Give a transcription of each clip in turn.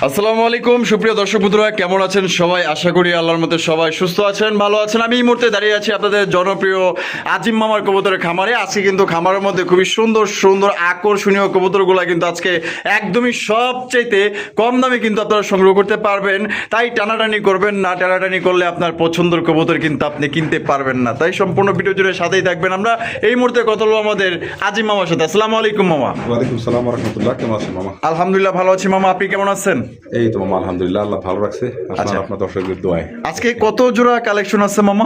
আসসালামু আলাইকুম সুপ্রিয় দর্শক বন্ধুরা, কেমন আছেন সবাই? আশা করি আল্লাহর মধ্যে সবাই সুস্থ আছেন, ভালো আছেন। আমি এই মুহূর্তে দাঁড়িয়ে আছি আপনাদের জনপ্রিয় আজিম মামার কবুতরের খামারে। আজকে কিন্তু খামারের মধ্যে খুবই সুন্দর সুন্দর আকর্ষণীয় কবুতরগুলো কিন্তু আজকে একদমই সবচাইতে কম দামে কিন্তু আপনারা সংগ্রহ করতে পারবেন। তাই টানাটানি করবেন না, টানাটানি করলে আপনার পছন্দের কবুতর কিন্তু আপনি কিনতে পারবেন না। তাই সম্পূর্ণ ভিডিও জুড়ে সাথেই থাকবেন। আমরা এই মুহূর্তে কথা বলবো আমাদের আজিম মামার সাথে। আসসালামু আলাইকুম মামা। ওয়ালাইকুম সালাম ওয়া রাহমাতুল্লাহ। কেমন আছেন মামা? আলহামদুলিল্লাহ ভালো আছি মামা, আপনি কেমন আছেন? এই তো মামা আলহামদুলিল্লাহ, আল্লাহ ভালো রাখছে। আপনার দর্শকদের দোয়ায়। আজকে কত জোড়া কালেকশন আছে মামা?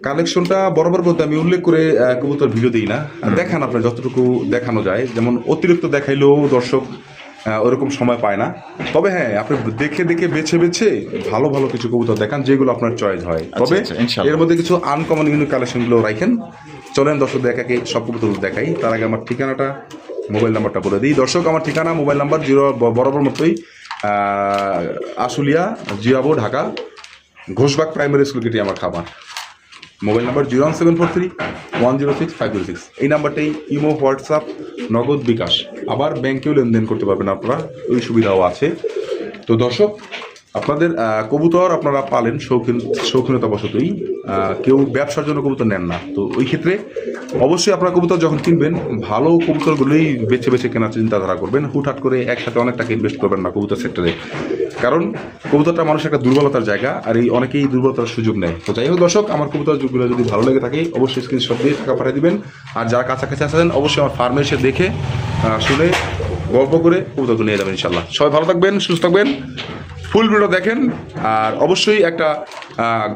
কালেকশনটা বরাবর বলতে আমি উল্লেখ করে কবুতর ভিডিও দিই না, দেখান আপনার যতটুকু দেখানো যায়। যেমন অতিরিক্ত দেখাইলেও দর্শক ওরকম সময় পায় না। তবে হ্যাঁ, আপনি দেখে দেখে বেছে বেছে ভালো ভালো কিছু কবুতর দেখান যেগুলো আপনার চয়েস হয়। তবে এর মধ্যে কিছু আনকমন ইউনিক কালেকশনগুলো রাখেন। চলেন দর্শক দেখাকে সব কবুতর দেখাই। তার আগে আমার ঠিকানাটা, মোবাইল নাম্বারটা বলে দিই। দর্শক আমার ঠিকানা, মোবাইল নাম্বার বরাবর মতোই আশুলিয়া, জিয়াবো, ঢাকা, ঘোষবাগ প্রাইমারি স্কুল গেটে আমার খাবার। Mobile number 01743106506। এই নাম্বারটাই ইমো, হোয়াটসঅ্যাপ, নগদ, বিকাশ, আবার ব্যাংকেও লেনদেন করতে পারবেন আপনারা, ওই সুবিধাও আছে। তো দর্শক, আপনাদের কবুতর আপনারা পালেন শৌখিনতাবশতই, কেউ ব্যবসার জন্য কবুতর নেন না। তো ওই ক্ষেত্রে অবশ্যই আপনারা কবুতর যখন কিনবেন ভালো কবুতরগুলোই বেছে বেছে কেনার চিন্তাধারা করবেন। হুটহাট করে একসাথে অনেক টাকা ইনভেস্ট করবেন না কবুতর সেক্টরে, কারণ কবুতরটা মানুষের একটা দুর্বলতার জায়গা, আর এই অনেকেই দুর্বলতার সুযোগ নেয়। তো যাই হোক দর্শক, আমার কবুতরগুলো যদি ভালো লেগে থাকে অবশ্যই স্ক্রিনশট দিয়ে টাকা পাঠিয়ে দিবেন। আর যারা কাছাকাছি আসেন অবশ্যই আমার ফার্মে এসে দেখে শুনে গল্প করে কবুতরগুলো নিয়ে যাবেন ইনশাল্লাহ। সবাই ভালো থাকবেন, সুস্থ থাকবেন, ফুল ভিডিও দেখেন, আর অবশ্যই একটা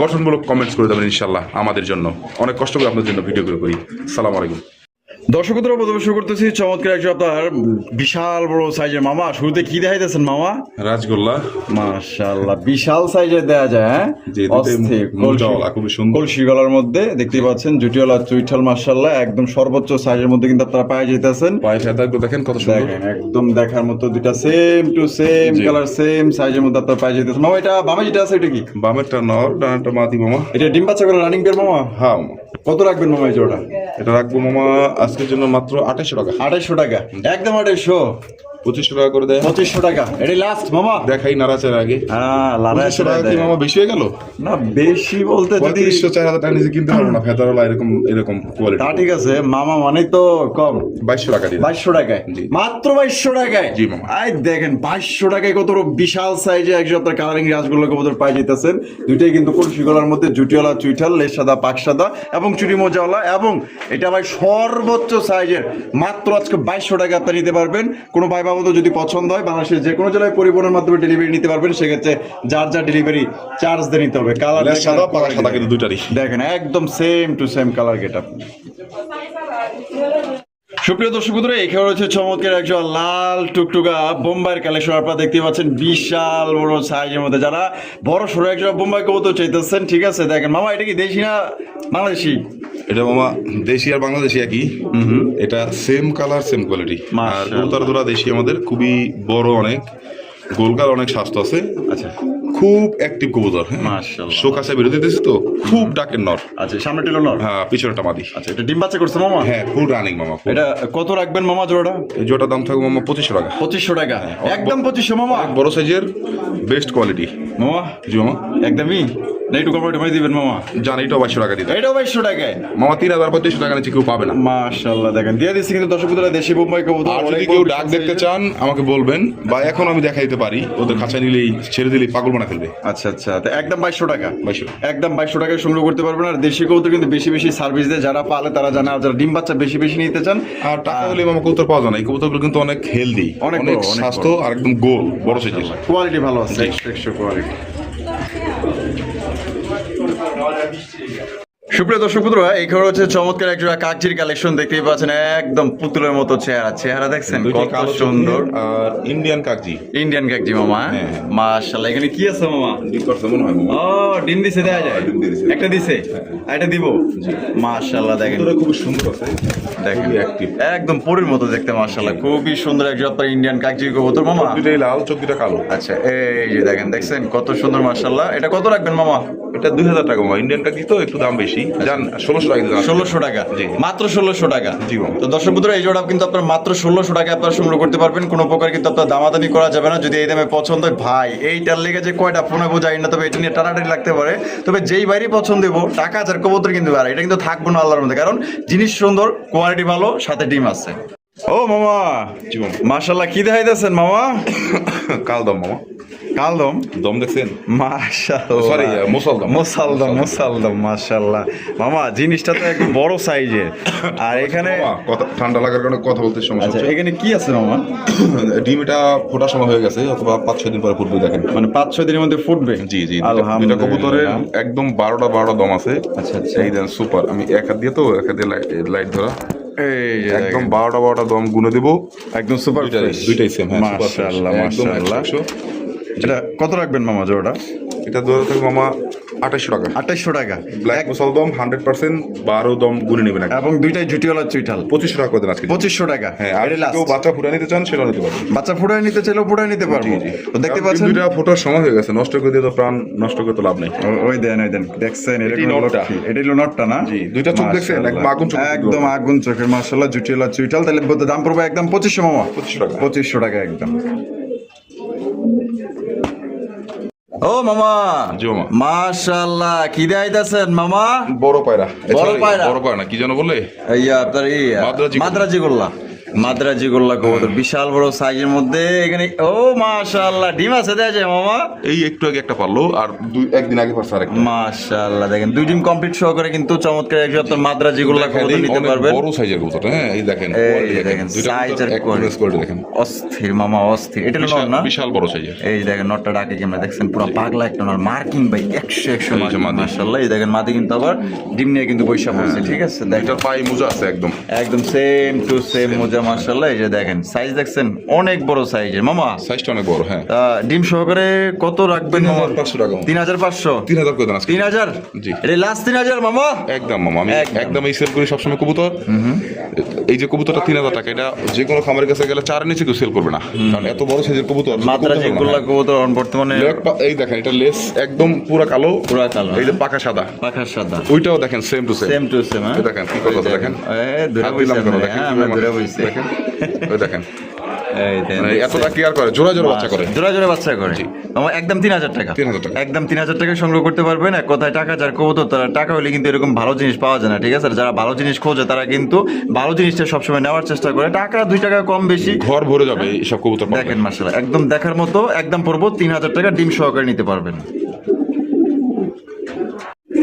গঠনমূলক কমেন্টস করে দেবেন ইনশাল্লাহ। আমাদের জন্য অনেক কষ্ট করে আপনাদের জন্য ভিডিওগুলো করি। আসসালামু আলাইকুম। দর্শকদের প্রথমে শুরু করতেছি চমৎকার একজন আপনার বিশাল বড় সাইজের মামা। শুরুতে কি দেখাইতেছেন মামা? রাজগোল্লা, মাশাআল্লাহ বিশাল সাইজের দেয়া যায়। হ্যাঁ, খুবই সুন্দর কলসি গলার মধ্যে দেখতেই পাচ্ছেন, জুটিওয়ালা চুইঠাল মাশাআল্লাহ একদম সর্বোচ্চ সাইজের মধ্যে কিন্তু আপনারা পায়ে যেতেছেন। পায়ে ফেদাগুলো দেখেন কত সুন্দর, দেখেন একদম দেখার মতো, দুইটা same to same colour, same সাইজের মধ্যে আপনারা পায়ে যেতেছেন। মামা এটা বামে যেটা আছে এটা কি? বামেরটা নর, ডানারটা মাদি মামা। এটা ডিম বাচ্চা করে রানিং পেয়ার মামা? হ্যাঁ মামা। কত রাখবেন মামা এই জোড়া? এটা রাখবো মামা আজকের জন্য মাত্র 2800 টাকা। 2800 টাকা, একদম 2800। 2500 টাকা করে দেয়। 2500 টাকা, এটাই লাস্ট মামা। দেখাই নাড়াচাড়ার আগে। হ্যাঁ, 2500 টাকা কি মামা বেশি হয়ে গেল? না বেশি বলতে যদি 3500-4000 টাকা নিজে কিনতে পারবো না ফেদারওয়ালা এরকম কোয়ালিটি। তা ঠিক আছে মামা, মানে তো কম। 2200 টাকা দিন। 2200 টাকায়, মাত্র 2200 টাকায়। জি মামা। আই দেখেন 2200 টাকায় কত বিশাল সাইজে একজন আপনার কালারিং রাজগুলো কবুতর পাই যেতেছেন। দুইটাই কিন্তু কলসি গলার মধ্যে, জুটিওয়ালা চুইঠাল, লেজ সাদা পাক সাদা এবং চুরি মোজাওয়ালা, এবং এটা ভাই সর্বোচ্চ সাইজের। মাত্র আজকে 2200 টাকা আপনারা নিতে পারবেন। কোনো ভাই বাবু যদি পছন্দ হয় বাংলাদেশের যে কোনো জেলায় পরিবহনের মাধ্যমে ডেলিভারি নিতে পারবেন। সেক্ষেত্রে যার যা ডেলিভারি চার্জ দিয়ে নিতে হবে। কালার সাদা পাকা সাদা কিন্তু দুইটারই দেখেন একদম same to same colour getup. সুপ্রিয় দর্শক বন্ধুরা, এখানে রয়েছে চমৎকার একজন লাল টুকটুকা বোম্বাইয়ের কালেকশন। আপনারা দেখতে পাচ্ছেন বিশাল বড় সাইজের মধ্যে। যারা বড় সড়ো একজন বোম্বাই কবুতর চাইতেছেন, ঠিক আছে দেখেন মামা, এটা কি দেশি না বাংলাদেশি? এটা মামা দেশি আর বাংলাদেশি একই। এটা সেম কালার সেম কোয়ালিটি। আর কবুতর দুটো দেশি আমাদের, খুবই বড়, অনেক গোলগাল, অনেক স্বাস্থ্য আছে। আচ্ছা, খুব অ্যাক্টিভ কবুতর। মাশাআল্লাহ, শোক আছে বিরোধী দিতেছি তো, খুব ডাকের নর। আচ্ছা, সামনে টিলো নর, হ্যাঁ পিছনেটা মাদি। আচ্ছা, এটা ডিম বাচ্চা করছে মামা? হ্যাঁ ফুল রানিং মামা। এটা কত রাখবেন মামা জোড়াটা? এই জোড়াটার দাম থাকবে মামা 2500 টাকা। 2500 টাকা, একদম 2500 মামা। বড় সাইজের বেস্ট কোয়ালিটি মামা। জি মামা, একদমই না, একটু কমাই দিবেন মামা। জান এটাও 2200 টাকা দিতে। এটাও 2200 টাকায় মামা 3500 টাকা নিচে কেউ পাবে না। মাশাআল্লাহ, দেখেন দিয়ে দিচ্ছি কিন্তু দর্শক বন্ধুরা দেশি বোম্বাই কবুতর। আর যদি কেউ ডাক দেখতে চান আমাকে বলবেন, বা এখন আমি দেখাই দিতে পারি। ওদের খাঁচা নিলেই ছেড়ে দিলেই পাগল বানা ফেলবে। আচ্ছা আচ্ছা, তো একদম 2200 টাকা। 2200, একদম 2200 টাকায় সংগ্রহ করতে পারবেন। আর দেশি কবুতর কিন্তু বেশি বেশি সার্ভিস দেয়, যারা পালে তারা জানে। আর যারা ডিম বাচ্চা বেশি বেশি নিতে চান, আর টাকা হলে মামা কবুতর পাওয়া যায় না। এই কবুতরগুলো কিন্তু অনেক হেলদি, অনেক স্বাস্থ্য, আর একদম গোল, বড় সাইজের কোয়ালিটি ভালো আছে, এক্সট্রা কোয়ালিটি। সুপ্রিয় দর্শক বন্ধুরা, এইখানে হচ্ছে চমৎকার একটা কাকজির কালেকশন। দেখতেই পাচ্ছেন একদম পুতুলের মতো চেহারা দেখছেন কত সুন্দর। আর ইন্ডিয়ান কাকজি, ইন্ডিয়ান কাকজি মামা। মাশাআল্লাহ, এখানে কি আছে মামা? ডিম করতে মনে হয় মামা। ও ডিম দিছে, দেয়া যায় একটা দিছে, এটা দিব। মাশাআল্লাহ, দেখেন খুব সুন্দর আছে, দেখেন একদম পরীর মতো দেখতে। মাশাআল্লাহ, খুবই সুন্দর একজন আপনার ইন্ডিয়ান কাকজি কবুতর মামা। দুইটাই লাল, চোখ দুটা কালো। আচ্ছা, এই যে দেখেন, দেখছেন কত সুন্দর। মাশাআল্লাহ, এটা কত রাখবেন মামা? এটা 2000 টাকা মামা। ইন্ডিয়ান কাকজি তো একটু দাম বেশি। জান 1600 টাকা দিতে 1600 টাকা, জি। মাত্র 1600 টাকা। জি বাবা। তো দর্শক বন্ধুরা, এই জোড়া কিন্তু আপনার মাত্র 1600 টাকা আপনারা সংগ্রহ করতে পারবেন। কোনো প্রকার কিন্তু আপনার দামাদামি করা যাবে না। যদি এই দামে পছন্দ হয়, ভাই এইটার লেগে যে কয়টা ফোন হবো জানি না, তবে এটা নিয়ে টানাটানি লাগতে পারে। তবে যেই বাইরে পছন্দ দেবো, টাকা আর কবুতর কিন্তু আর এটা কিন্তু থাকবো না আল্লাহর মধ্যে, কারণ জিনিস সুন্দর, কোয়ালিটি ভালো, সাথে ডিম আছে। ও মামা, জি বাবা। মাশাআল্লাহ, কি দেখাইতেছেন মামা? কাল দম মামা, কালদম, দম দেখছেন? মাশাআল্লাহ, সরি মুসালদম, মুসালদম, মাশাআল্লাহ। মামা জিনিসটা তো একটু বড় সাইজের, আর এখানে মামা, কথা ঠান্ডা লাগার কারণে কথা বলতে সমস্যা আচ্ছা, হচ্ছে। এখানে কি আছে মামা? ডিম এটা ফোটার সময় হয়ে গেছে, অথবা 5-6 দিন পরে ফুটবে দেখেন। মানে 5-6 দিনের মধ্যে ফুটবে? জি জি, দুইটা আলহামদুলিল্লাহ। কবুতরের একদম 12টা দম আছে। আচ্ছা আচ্ছা, এই দেন সুপার, আমি এক হাত দিয়ে তো এক হাত দিয়ে লাইট ধরা, এই যে একদম দেখেন, 12টা দম গুনে দেবো। একদম সুপার ফ্রেশ, দুইটাই সেম, হ্যাঁ সুপার ফ্রেশ, মাশাআল্লাহ একদম মাশাআল্লাহ। 100। এটা কত রাখবেন মামা জোড়াটা? এটা ধরে থাকবে মামা 2800 টাকা। 2800 টাকা, ব্ল্যাক মুসালদম 100%, 12 দম গুনে নেবেন এবং দুইটাই জুটিওয়ালা চুইঠাল 2500 টাকা করে দেন আজকে। 2500 টাকা। হ্যাঁ, আর এটা last। কেউ বাচ্চা ফুটা নিতে চান সেটাও নিতে পারবেন। বাচ্চা ফুটাই নিতে চাইলেও ফুটাই নিতে পারবো। তো দেখতে কারণ পাচ্ছেন, দুইটা ফোটার সময় হয়ে গেছে, নষ্ট করে দিয়ে তো প্রাণ নষ্ট করে তো লাভ নেই। ওই দেন দেখছেন, এটা এটাই কোনো নটটা। লক্ষ্মী, এটাই হলো নটটা না? জি, দুইটা চোখ দেখছেন, একদম আগুন চোখ। একদম আগুন চোখের, মাশাআল্লাহ, জুটিওয়ালা চুইঠাল। তাহলে দাম পড়বে একদম 2500 মামা, 2500 টাকা। 2500 টাকা একদম। ও মামা, জি মামা। মাশাআল্লাহ, কি দেখাইতেছেন মামা? বড় পায়রা, বড় পায়রা? বড় পায়রা না, কি যেন বলে? ইয়া আপনার মাদ্রাজি গোল্লা, মাদ্রাজি গোল্লা কবুতর, বিশাল বড় সাইজের মধ্যে। এখানে ও মাশাআল্লাহ, ডিম আছে দেখা যায় মামা? এই একটু আগে একটা পারলো, আর একদিন আগে পারছে আরেকটা। মাশাআল্লাহ, দেখেন দুই ডিম কমপ্লিট সহকারে কিন্তু চমৎকার একজন আপনার মাদ্রাজি গোল্লা কবুতর নিতে অনেক পারবেন। বড় সাইজের কবুতর, হ্যাঁ এই দেখেন, এই quality দেখেন, দুইটা size কবুতর আর এক piece quality দেখেন, অস্থির মামা, অস্থির। এটা হলো নর না? বিশাল বড় সাইজের। এই দেখেন নটটা ডাকে কেমন দেখছেন, পুরো পাগলা একটা নর, মার্কিং ভাই 100 এই যে মাদি। মাশাআল্লাহ। এই দেখেন মাদি কিন্তু আবার ডিম নিয়ে কিন্তু বৈশা পড়ছে, ঠিক আছে? দেখেন এটার পায়ে মোজা আছে একদম। একদম সেম টু সেম মোজা, মাশাআল্লাহ। এই যে দেখেন সাইজ দেখছেন, অনেক বড় সাইজের মামা। সাইজটা অনেক বড়, হ্যাঁ। তা ডিম সহকারে কত রাখবেন মামা? 3500 টাকা। 3500? 3000 করে দেন আজকে। 3000? জি। এটা লাস্ট 3000 মামা? একদম মামা, আমি একদম। একদম এই সেল করি সবসময় কবুতর। এই যে কবুতরটা 3000 টাকা, এটা যে কোনো খামারের কাছে গেলে 4 নিচে কেউ সেল করবে না, কারণ এত বড় সাইজের কবুতর। মাদ্রাজি গোল্লা কবুতর বর্তমানে এই দেখেন, এটা লেস একদম পুরো কালো, পুরা কালো, এই যে পাকা সাদা, পাখার সাদা, ওইটাও দেখেন same to same. Same to same. হ্যাঁ, দেখেন কি কথা দেখেন, ধরে হাত বইছে দিলাম কেন, আপনি, দেখেন হ্যাঁ, কিভাবে আমরা ধরে মানে, বইছে। দেখেন ওই দেখেন, এই দেন, মানে এতটা কেয়ার করে, জোড়া জোড়া বাচ্চা করে। জোড়া জোড়া বাচ্চা করে। আমার একদম 3000 টাকা, 3000 টাকা। একদম 3000 টাকা সংগ্রহ করতে পারবেন। এক কথায় টাকা যার কবুতর, তারা টাকা হলে কিন্তু এরকম ভালো জিনিস পাওয়া যায় না, ঠিক আছে? আর যারা ভালো জিনিস খোঁজে তারা কিন্তু ভালো জিনিসটা সবসময় নেওয়ার চেষ্টা করে। টাকা 2 টাকা কম বেশি ঘর ভরে যাবে এইসব কবুতর পাবেন। দেখেন মাশাআল্লাহ, একদম দেখার মতো, একদম পড়বো 3000 টাকা, ডিম সহকারে নিতে পারবেন।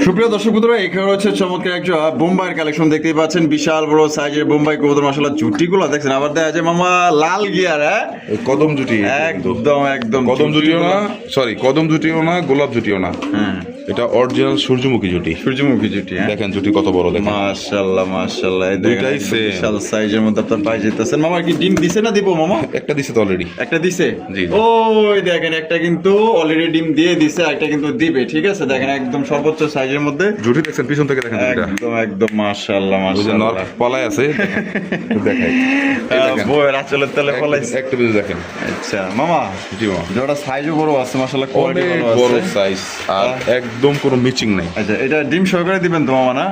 সুপ্রিয় দর্শক বন্ধুরা, এখানে হচ্ছে চমৎকার একটা বোম্বাইয়ের কালেকশন দেখতেই পাচ্ছেন, বিশাল বড় সাইজের বোম্বাই কবুতর, মাশাআল্লাহ জুটিগুলো দেখছেন। আবার দেখা যায় মামা লাল গিয়ার, হ্যাঁ এই কদম জুটি, একদম একদম কদম জুটিও না, সরি কদম জুটিও না, গোলাপ জুটিও না, হ্যাঁ এটা অরিজিনাল সূর্যমুখী জুটি। সূর্যমুখী জুটি, হ্যাঁ দেখেন জুটি কত বড়, দেখেন মাশাআল্লাহ মাশাআল্লাহ। এই দেখেন দুইটাই একদম same। বিশাল সাইজের মধ্যে আপনার পাই যেতেছেন। মামা কি ডিম দিছে না দিব মামা? একটা দিছে তো অলরেডি। একটা দিছে? জি। ওই দেখেন একটা কিন্তু অলরেডি ডিম দিয়ে দিছে, একটা কিন্তু দিবে, ঠিক আছে? দেখেন একদম সর্বোচ্চ সাইজের মধ্যে, জুটি দেখছেন পিছন থেকে, দেখেন জুটিটা, একদম একদম মাশাআল্লাহ ওই যে নর মাশাআল্লাহ। পলায় আছে, দেখাই বউয়ের আঁচলের তলে ফলাইছে। একটা পিছু দেখেন। আচ্ছা মামা, জি মামা, জোড়া সাইজও বড় আছে, মাশাআল্লাহ কোয়ালিটি অনেক ভালো বড় আছে। সাইজ, আর একদম কোনো মিচিং নাই। আচ্ছা, এটা ডিম সহকারে দিবেন তো মামা না?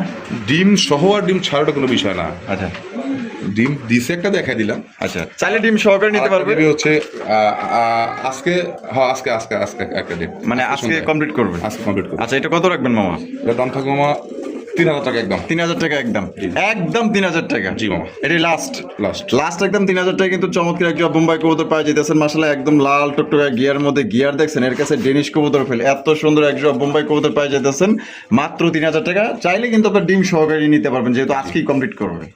ডিম সহ আর ডিম ছাড়াটা কোনো বিষয় না, আচ্ছা ডিম দিছে একটা দেখাই দিলাম। আচ্ছা, চাইলে ডিম সহকারে নিতে পারবে, আরেকটা হচ্ছে আজকে, হ্যাঁ আজকে আজকে আজকে একটা ডিম, মানে আজকে কমপ্লিট করবেন? আজকে কমপ্লিট করব। আচ্ছা, এটা কত রাখবেন মামা? এটার দাম থাকবে মামা 3000 টাকা, একদম 3000 টাকা, একদম একদম 3000 টাকা। জি মামা, এটাই লাস্ট লাস্ট। লাস্ট একদম 3000 টাকা কিন্তু চমৎকার একটা বোম্বাই কবুতর পাওয়া যেতেছেন, মাশাআল্লাহ একদম লাল টকটকা গিয়ার মধ্যে, গিয়ার দেখছেন, এর কাছে ডেনিশ কবুতর ফেল, এত সুন্দর একটা বোম্বাই কবুতর পাওয়া যেতেছেন মাত্র 3000 টাকা। চাইলে কিন্তু আপনার ডিম সহকারে নিতে পারবেন, যেহেতু আজকেই কমপ্লিট করবে।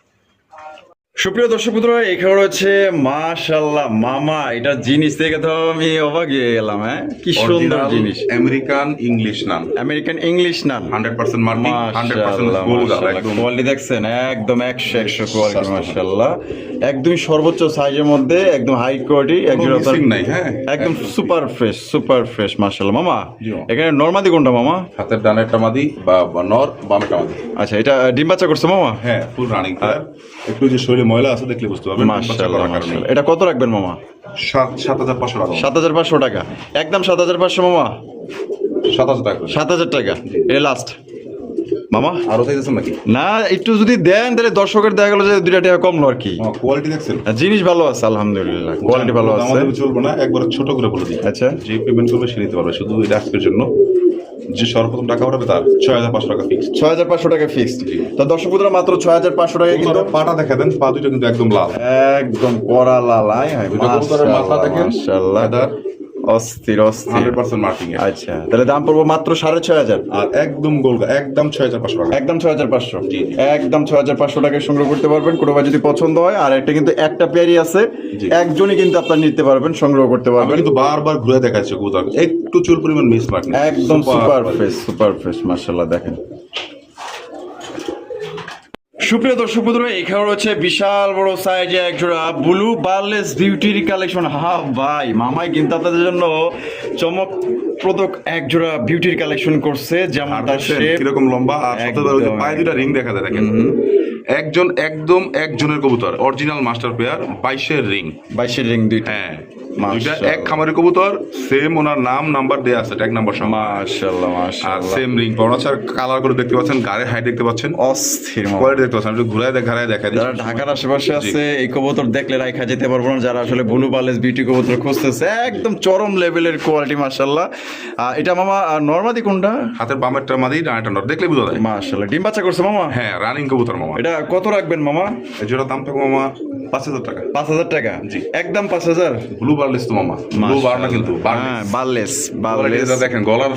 সুপ্রিয় দর্শক বন্ধুরা, এখানে রয়েছে মাশাআল্লাহ মামা, এটা জিনিস দেখে তো আমি অবাক হয়ে গেলাম। হ্যাঁ, কি সুন্দর জিনিস, আমেরিকান ইংলিশ নান, আমেরিকান ইংলিশ নান, 100% মার্কিং, 100% গোল্ড, একদম কোয়ালিটি দেখছেন, একদম 100 কোয়ালিটি, মাশাআল্লাহ একদম সর্বোচ্চ সাইজের মধ্যে, একদম হাই কোয়ালিটি, একদম মিসিং নাই, হ্যাঁ একদম সুপার ফ্রেশ মাশাআল্লাহ। মামা জি মামা। এখানে নরমাদি কোনটা মামা? হাতের ডানেরটা মাদি বা নর, বামেরটা মাদি। আচ্ছা, এটা ডিম বাচ্চা করছে মামা? হ্যাঁ, ফুল রানিং প্লেয়ার। একটু যে শরীরে ময়লা আছে দেখলে বুঝতে পারবেন, মাশাআল্লাহ মাশাআল্লাহ। এটা কত রাখবেন মামা? 7500 টাকা, 7500 টাকা, একদম 7500 মামা, 7000 টাকা, 7000 টাকা, এটা লাস্ট মামা আরো চাইতেছেন নাকি? না একটু যদি দেন তাহলে দর্শকের দেখা গেল যে 2 টাকা কমলো আর কি। কোয়ালিটি দেখছেন? জিনিস ভালো আছে আলহামদুলিল্লাহ, কোয়ালিটি ভালো আছে। আমাদের চলবো না, একবার ছোট করে বলে দিই। আচ্ছা, যে পেমেন্ট করবে সে নিতে পারবে, শুধু এটা আজকের জন্য। যে সর্বপ্রথম টাকা উঠাবে তার 6500 টাকা ফিক্সড। 6500 টাকা ফিক্সড। তো দর্শক বন্ধুরা মাত্র 6500 টাকা কিন্তু। পাটা দেখা দেন, পা দুটো কিন্তু একদম লাল, একদম কড়া লাল। কবুতরের মাথা দেখেন, মাশাআল্লাহ ফেদার অস্থির অস্থির। 100% মার্কিং এর। আচ্ছা, তাহলে দাম পড়বো মাত্র 6500। আর একদম গোলগা, একদম 6500 টাকা। একদম 6500। জি। একদম 6500 টাকায় সংগ্রহ করতে পারবেন কোনো ভাই যদি পছন্দ হয়। আর এটা কিন্তু একটা পেয়ারই আছে, জি। একজনই কিন্তু আপনার নিতে পারবেন, সংগ্রহ করতে আমি পারবেন। কিন্তু বারবার ঘুরে দেখাচ্ছি কবুতর, একটু চুল পরিমাণ মিস মার্ক নেই, একদম সুপার ফ্রেশ মাশাআল্লাহ। দেখেন সুপ্রিয় দর্শক বন্ধুরা, এখানে রয়েছে বিশাল বড় সাইজে এক জোড়া ব্লু বার্লেস বিউটির কালেকশন। ভাই মামাই কিন্তু আপনাদের জন্য চমকপ্রদ এক জোড়া বিউটির কালেকশন করছে, যেমন তার শেপ কিরকম লম্বা, আর সাথে ওই যে পায়ে দুটো রিং দেখা যায় দেখেন। একজনের কবুতর, original master pair, 22 ring. 22 ring দুইটা। হ্যাঁ, দুইটা এক খামারের কবুতর, সেম ওনার নাম নাম্বার দেয়া আছে, ট্যাগ নাম্বার সহ। মাশাআল্লাহ আর মাশাআল্লাহ, সেম রিং পড়াচার কালার করে দেখতে পাচ্ছেন, গায়ের হাইট দেখতে পাচ্ছেন, অস্থির কোয়ালিটি দেখতে পাচ্ছেন। একটু ঘুরায় দেখা দিই। যারা ঢাকার আশেপাশে আছে এই কবুতর দেখলে রাখা যেতে পারবো না। যারা আসলে ব্লু বার্লেস বিউটি কবুতর খুঁজতেছে, একদম চরম লেভেলের কোয়ালিটি মাশাআল্লাহ। এটা মামা নরমাদি কোনটা? হাতের বামেরটা মাদি, ডানাটা নর, দেখলে বুঝা যায়। মাশাআল্লাহ, ডিম বাচ্চা করছে মামা? হ্যাঁ, রানিং কবুতর মামা। এটা কত রাখবেন মামা? এই জোড়া দাম থাকবে মামা 5000 টাকা। 5000 টাকা? জি। একদম 5000। ব্লু বার্লেস তো মামা, ব্লু বার না কিন্তু, হ্যাঁ বার্লেস এটা দেখেন, গলার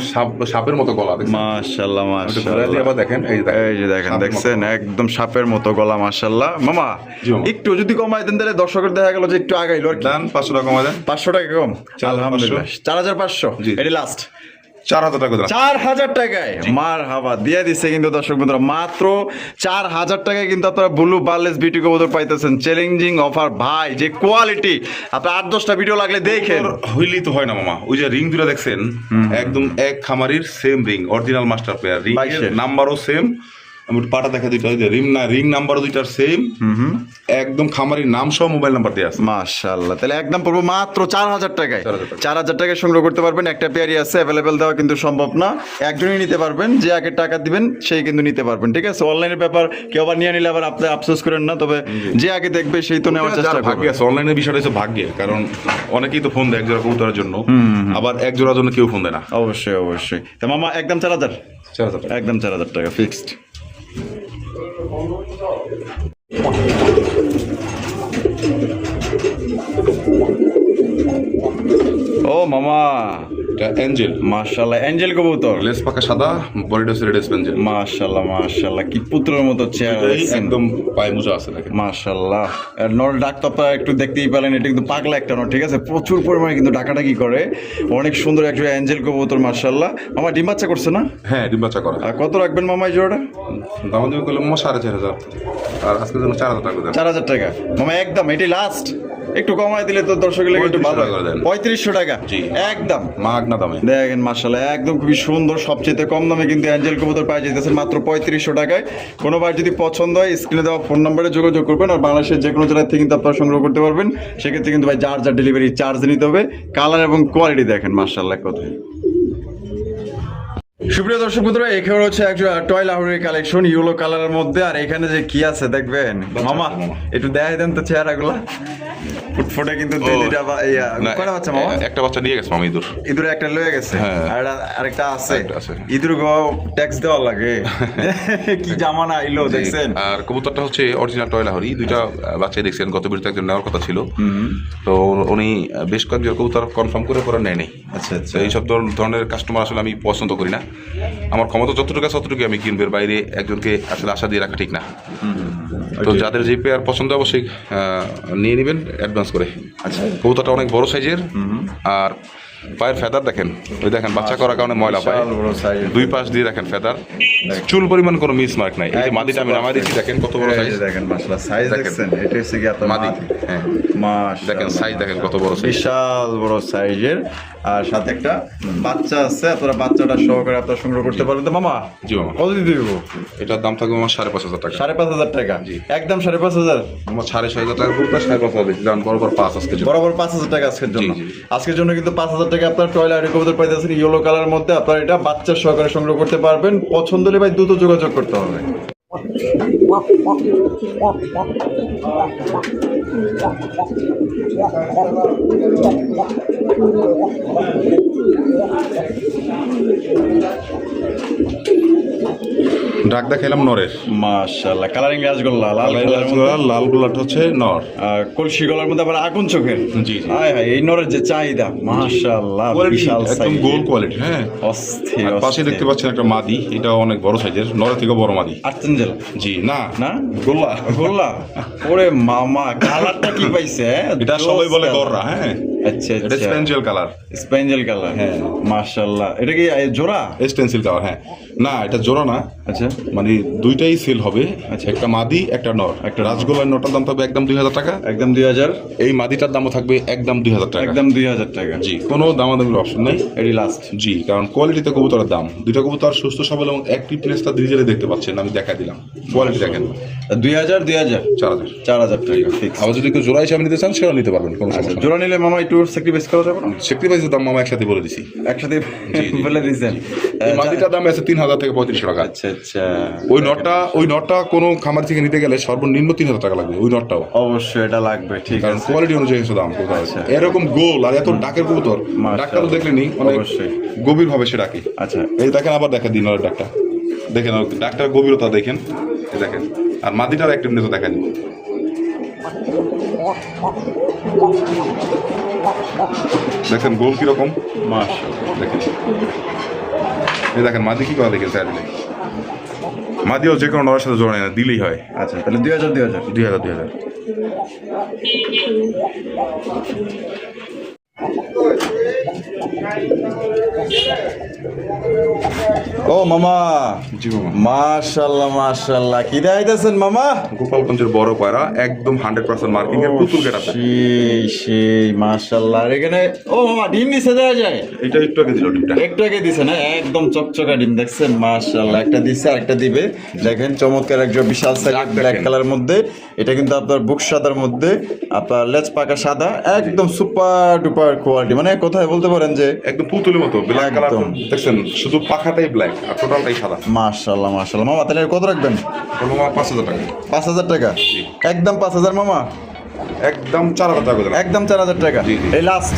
সাপের মতো গলা দেখেন। মাশাআল্লাহ একটু ঘুরায় দিয়ে মাশাআল্লাহ। আবার দেখেন, এই এই যে দেখেন, সাপের মতো দেখছেন গলা। একদম সাপের মতো গলা মাশাআল্লাহ। মামা জি মামা। একটু যদি কমাই দেন তাহলে দর্শকের দেখা গেল যে একটু আগাইলো আর কি। দেন 500 টাকা কমায় দেন। 500 টাকা কম? 4500 আলহামদুলিল্লাহ, 4500। জি। এটি লাস্ট 4000 টাকা দেন। 4000 টাকায় মারহাবা দিয়ে দিচ্ছে কিন্তু দর্শক বন্ধুরা। মাত্র 4000 টাকায় কিন্তু আপনারা ব্লু বার্লেস বিউটি কবুতর পাইতেছেন। চ্যালেঞ্জিং অফার ভাই, যে কোয়ালিটি আপনার 8-10টা ভিডিও লাগলে দেখেন। হইলেই তো হয় না মামা, ওই যে রিং দুটো দেখছেন, একদম এক খামারির same ring, original master pair, ring এর 22 নাম্বারও সেম। আমি একটু পাটা দেখা দুইটা, ওই যে রিং নাম্বারও দুইটার সেম, একদম খামারির নাম সহ মোবাইল নাম্বার দেওয়া আছে। মাশাআল্লাহ, তাহলে একদম পড়বো মাত্র 4000 টাকায়। 4000 টাকা। 4000 টাকায় সংগ্রহ করতে পারবেন। একটা পেয়ারই আছে, অ্যাভেলেবেল দেওয়া কিন্তু সম্ভব না, একজনই নিতে পারবেন। যে আগে টাকা দিবেন সেই কিন্তু নিতে পারবেন, ঠিক আছে? অনলাইনের ব্যাপার, কেউ আবার নিয়ে নিলে আবার আপনি আফসোস করেন না। তবে যে আগে দেখবে সেই তো নেওয়ার চেষ্টা ভাগ্য করবে। আছে, অনলাইনের বিষয়টা হচ্ছে ভাগ্যের, কারণ অনেকেই তো ফোন দেয় এক জোড়া কবুতরের জন্য, আবার এক জোড়ার জন্য কেউ ফোন দেয় না। অবশ্যই অবশ্যই। তো মামা একদম 4000, 4000 টাকা। একদম 4000 টাকা ফিক্সড। ও মামা, এটা অ্যাঞ্জেল, মাশাআল্লাহ, অ্যাঞ্জেল কবুতর। লেস পাকা সাদা, বডিটা হচ্ছে রেড স্পেঞ্জেল। মাশাআল্লাহ মাশাআল্লাহ, কি পুত্রের মতো চেহারা দেখছেন। একদম পায়ে মোজা আছে দেখেন। মাশাআল্লাহ। আর নর ডাক তো আপনারা একটু দেখতেই পেলেন, এটা কিন্তু পাগলা একটা নর, ঠিক আছে? প্রচুর পরিমাণে কিন্তু ডাকাডাকি করে। অনেক সুন্দর একটা অ্যাঞ্জেল কবুতর মাশাআল্লাহ। মামা ডিম বাচ্চা করছে না? হ্যাঁ, ডিম বাচ্চা করা। আর কত রাখবেন মামা এই জোড়াটা? দাম দিয়ে করলে মামা 4500, আর আজকের জন্য 4000 টাকা দেন। 4000 টাকা মামা একদম, এটাই লাস্ট। একটু কমাই দিলে তো দর্শকের লেগে একটু ভালো। 3500 টাকা দেন। 3500 টাকা? জি। একদম মাগনা দামে। দেখেন মাশাআল্লাহ, একদম খুবই সুন্দর, সবচেয়ে কম দামে কিন্তু অ্যাঞ্জেল কবুতর পাই যেতেছেন মাত্র 3500 টাকায়। কোনো বার যদি পছন্দ হয় স্ক্রিনে দেওয়া ফোন নম্বরে যোগাযোগ করবেন। আর বাংলাদেশের যে কোনো জেলা থেকে কিন্তু আপনারা সংগ্রহ করতে পারবেন। সেক্ষেত্রে কিন্তু ভাই যার ডেলিভারি চার্জ নিতে হবে। কালার এবং কোয়ালিটি দেখেন মাশাআল্লাহ কোথায়। সুপ্রিয় দর্শক বন্ধুরা, এখানে হচ্ছে একটা টয় লাহোরের কালেকশন ইয়েলো কালারের মধ্যে। আর এখানে যে কি আছে দেখবেন মামা, একটু দেখাই দেন তো চেহারাগুলা। ফুটফুটে কিন্তু দুইটা কয়টা বাচ্চা মামা? একটা বাচ্চা নিয়ে গেছে মামা, ইঁদুর। ইঁদুর একটা লয়ে গেছে, হ্যাঁ। আর আরেকটা আছে। একটা আছে। ইঁদুর ট্যাক্স দেওয়া লাগে। কি জামানা আইলো দেখছেন। আর কবুতরটা হচ্ছে অরিজিনাল টয় লাহোরি। দুইটা বাচ্চাই দেখছেন, গত বিরতি একজন নেওয়ার কথা ছিল, তো উনি বেশ কয়েকজন কবুতর কনফার্ম করে পরে নেয় নেই। আচ্ছা আচ্ছা। এইসব ধরনের কাস্টমার আসলে আমি পছন্দ করি না। আমার ক্ষমতা যতটুকু আছে ততটুকু আমি কিনবের বাইরে একজনকে আসলে আশা দিয়ে রাখা ঠিক না। তো যাদের যে পেয়ার পছন্দ অবশ্যই নিয়ে নেবেন অ্যাডভান্স করে। আচ্ছা। কবুতরটা অনেক বড় সাইজের, আর পায়ের ফেদার দেখেন, ওই দেখেন বাচ্চা করার কারণে ময়লা পায়, বিশাল বড় size। দুই পাশ দিয়ে দেখেন ফেদার, চুল পরিমাণ কোনো মিস মার্ক নাই। এই যে মাদিটা আমি নামাই দিচ্ছি, দেখেন কত বড় এই সাইজ। যে দেখেন মাশাআল্লাহ, সাইজ দেখছেন, এটা হচ্ছে কি আপনার মাদি, মাদি। হ্যাঁ মাশাআল্লাহ, দেখেন সাইজ দেখেন কত বড় সাইজ। বিশাল বড় সাইজের। আর সাথে একটা বাচ্চা আছে, আপনারা বাচ্চাটা সহকারে আপনারা সংগ্রহ করতে পারবেন। তো মামা জি মামা, কত দিতে দিব? এটার দাম থাকবে আমার 5500 টাকা। 5500 টাকা? জি। একদম 5500। আমার 6500 টাকা করতে 5500 বেশি, কারণ বরাবর 5 আজকে বরাবর 5000 টাকা আজকের জন্য। জি, জি। আজকের জন্য কিন্তু 5000 টাকা জায়গায় আপনার টয়লেট কবুতর পাইতেছেন ইয়েলো কালার মধ্যে, আপনার এটা বাচ্চা সহকারে সংগ্রহ করতে পারবেন। পছন্দ হলে ভাই দ্রুত যোগাযোগ করতে হবে। ডাক দেখাইলাম নরের, মাশাআল্লাহ কালারিং রাজগোল্লা লাল কালারের মধ্যে, লাল গোলাটা হচ্ছে নর, আর কলসি গলার মধ্যে আবার আগুন চোখের। জি হায় হায় এই নরের যে চাহিদা মাশাআল্লাহ বিশাল একদম সাইজ, গোল কোয়ালিটি। হ্যাঁ, অস্থির আর পাশে দেখতে পাচ্ছেন একটা মাদি, এটা অনেক বড় সাইজের, নরের থেকে বড় মাদি। আর্চেঞ্জেল জি না না গোল্লা, গোল্লা। ওরে মামা কালারটা কি পাইছে? এটা সবাই বলে গররা। হ্যাঁ, আচ্ছা এটা আচ্ছা স্পেঞ্জেল কালার। স্পেঞ্জেল কালার, হ্যাঁ। মাশাআল্লাহ। এটা কি জোড়া? Stencil colour. হ্যাঁ, না এটা জোড়া না, আচ্ছা মানে দুইটাই সেল হবে। আচ্ছা। একটা মাদি একটা নর। একটা নর। রাজগোলার নটার দাম থাকবে একদম 2000 টাকা, একদম 2000, এই মাদিটার দামও থাকবে একদম 2000 টাকা। একদম 2000 টাকা। জি, কোনো দামাদামির অপশন নেই। এটি লাস্ট। জি, কারণ কোয়ালিটিতে কবুতরের দাম। দুইটা কবুতর সুস্থ সবল এবং অ্যাক্টিভনেসটা ডিজেলে দেখতে পাচ্ছেন, আমি দেখা দিলাম। কোয়ালিটি দেখেন। 2000 4000। 4000 টাকা ফিক্স। আবার যদি কেউ জোড়া হিসাবে নিতে চান সেটাও নিতে পারবেন, কোনো সমস্যা নেই। জোড়া নিলে মামা একটু স্যাক্রিফাইস করা যাবে না? সেক্রিফাইসের দাম মামা একসাথে বলে দিছি। একসাথে জি, জি। বলে দিয়েছেন। এই মাদিটার দাম আছে 3000 থেকে 3500 টাকা। আচ্ছা আচ্ছা, ওই নটটা কোনো খামার থেকে নিতে গেলে সর্বনিম্ন 3000 টাকা লাগবে ওই নটটাও, অবশ্যই এটা লাগবে। ঠিক কারণ আছে, কোয়ালিটি অনুযায়ী হচ্ছে দাম। আচ্ছা। এরকম গোল আর এত ডাকের কবুতর, মাশাআল্লাহ। ডাকটা তো দেখলেনি, অনেক অবশ্যই। গভীর ভাবে সে ডাকে। আচ্ছা এই দেখেন, আবার দেখেন দিনের ডাকটা দেখেন, ডাকটার গভীরতা দেখেন, এই দেখেন। আর মাদিটার অ্যাক্টিভনেস দেখেন, দেখেন গোল কিরকম, মাশাআল্লাহ। দেখেন। এই দেখেন মাদি কি কথা দেখেন স্যার, মাদিও যে কোনো নরের সাথে জোড়া নেয় না, দিলেই হয়। আচ্ছা তাহলে 2000 2000। ও মামা, জি মামা। মাশাআল্লাহ মাশাআল্লাহ, কি দেখাইতেছেন মামা? গোপালগঞ্জের বড় পায়রা, একদম 100% মার্কিং এর পুতুল গেটাতে। সেই মাশাআল্লাহ। আর এখানে ও মামা ডিম দিছে, দেওয়া যায়? এটা একটু আগে দিল ডিমটা। একটু আগে দিছে না, একদম চকচকা ডিম দেখছেন মাশাআল্লাহ। একটা দিছে আর একটা দিবে, দেখেন চমৎকার একজন বিশাল সাইজ দাগ ব্ল্যাক দেখেন। কালার মধ্যে। এটা কিন্তু আপনার বুক সাদার মধ্যে, আপনার লেজ পাকা সাদা, একদম সুপার ডুপার কোয়ালিটি, মানে কোথায় বলতে পারেন যে একদম পুতুলের মতো ব্ল্যাক কালার একদম। দেখছেন, শুধু পাখাটাই ব্ল্যাক আর টোটালটাই সাদা। মাশাআল্লাহ মাশাআল্লাহ। মামা তাহলে কত রাখবেন? মামা 5000 টাকা। 5000 টাকা, একদম 5000 মামা, একদম 4000 টাকা করে দিলাম। একদম 4000 টাকা। জি, জি। এই লাস্ট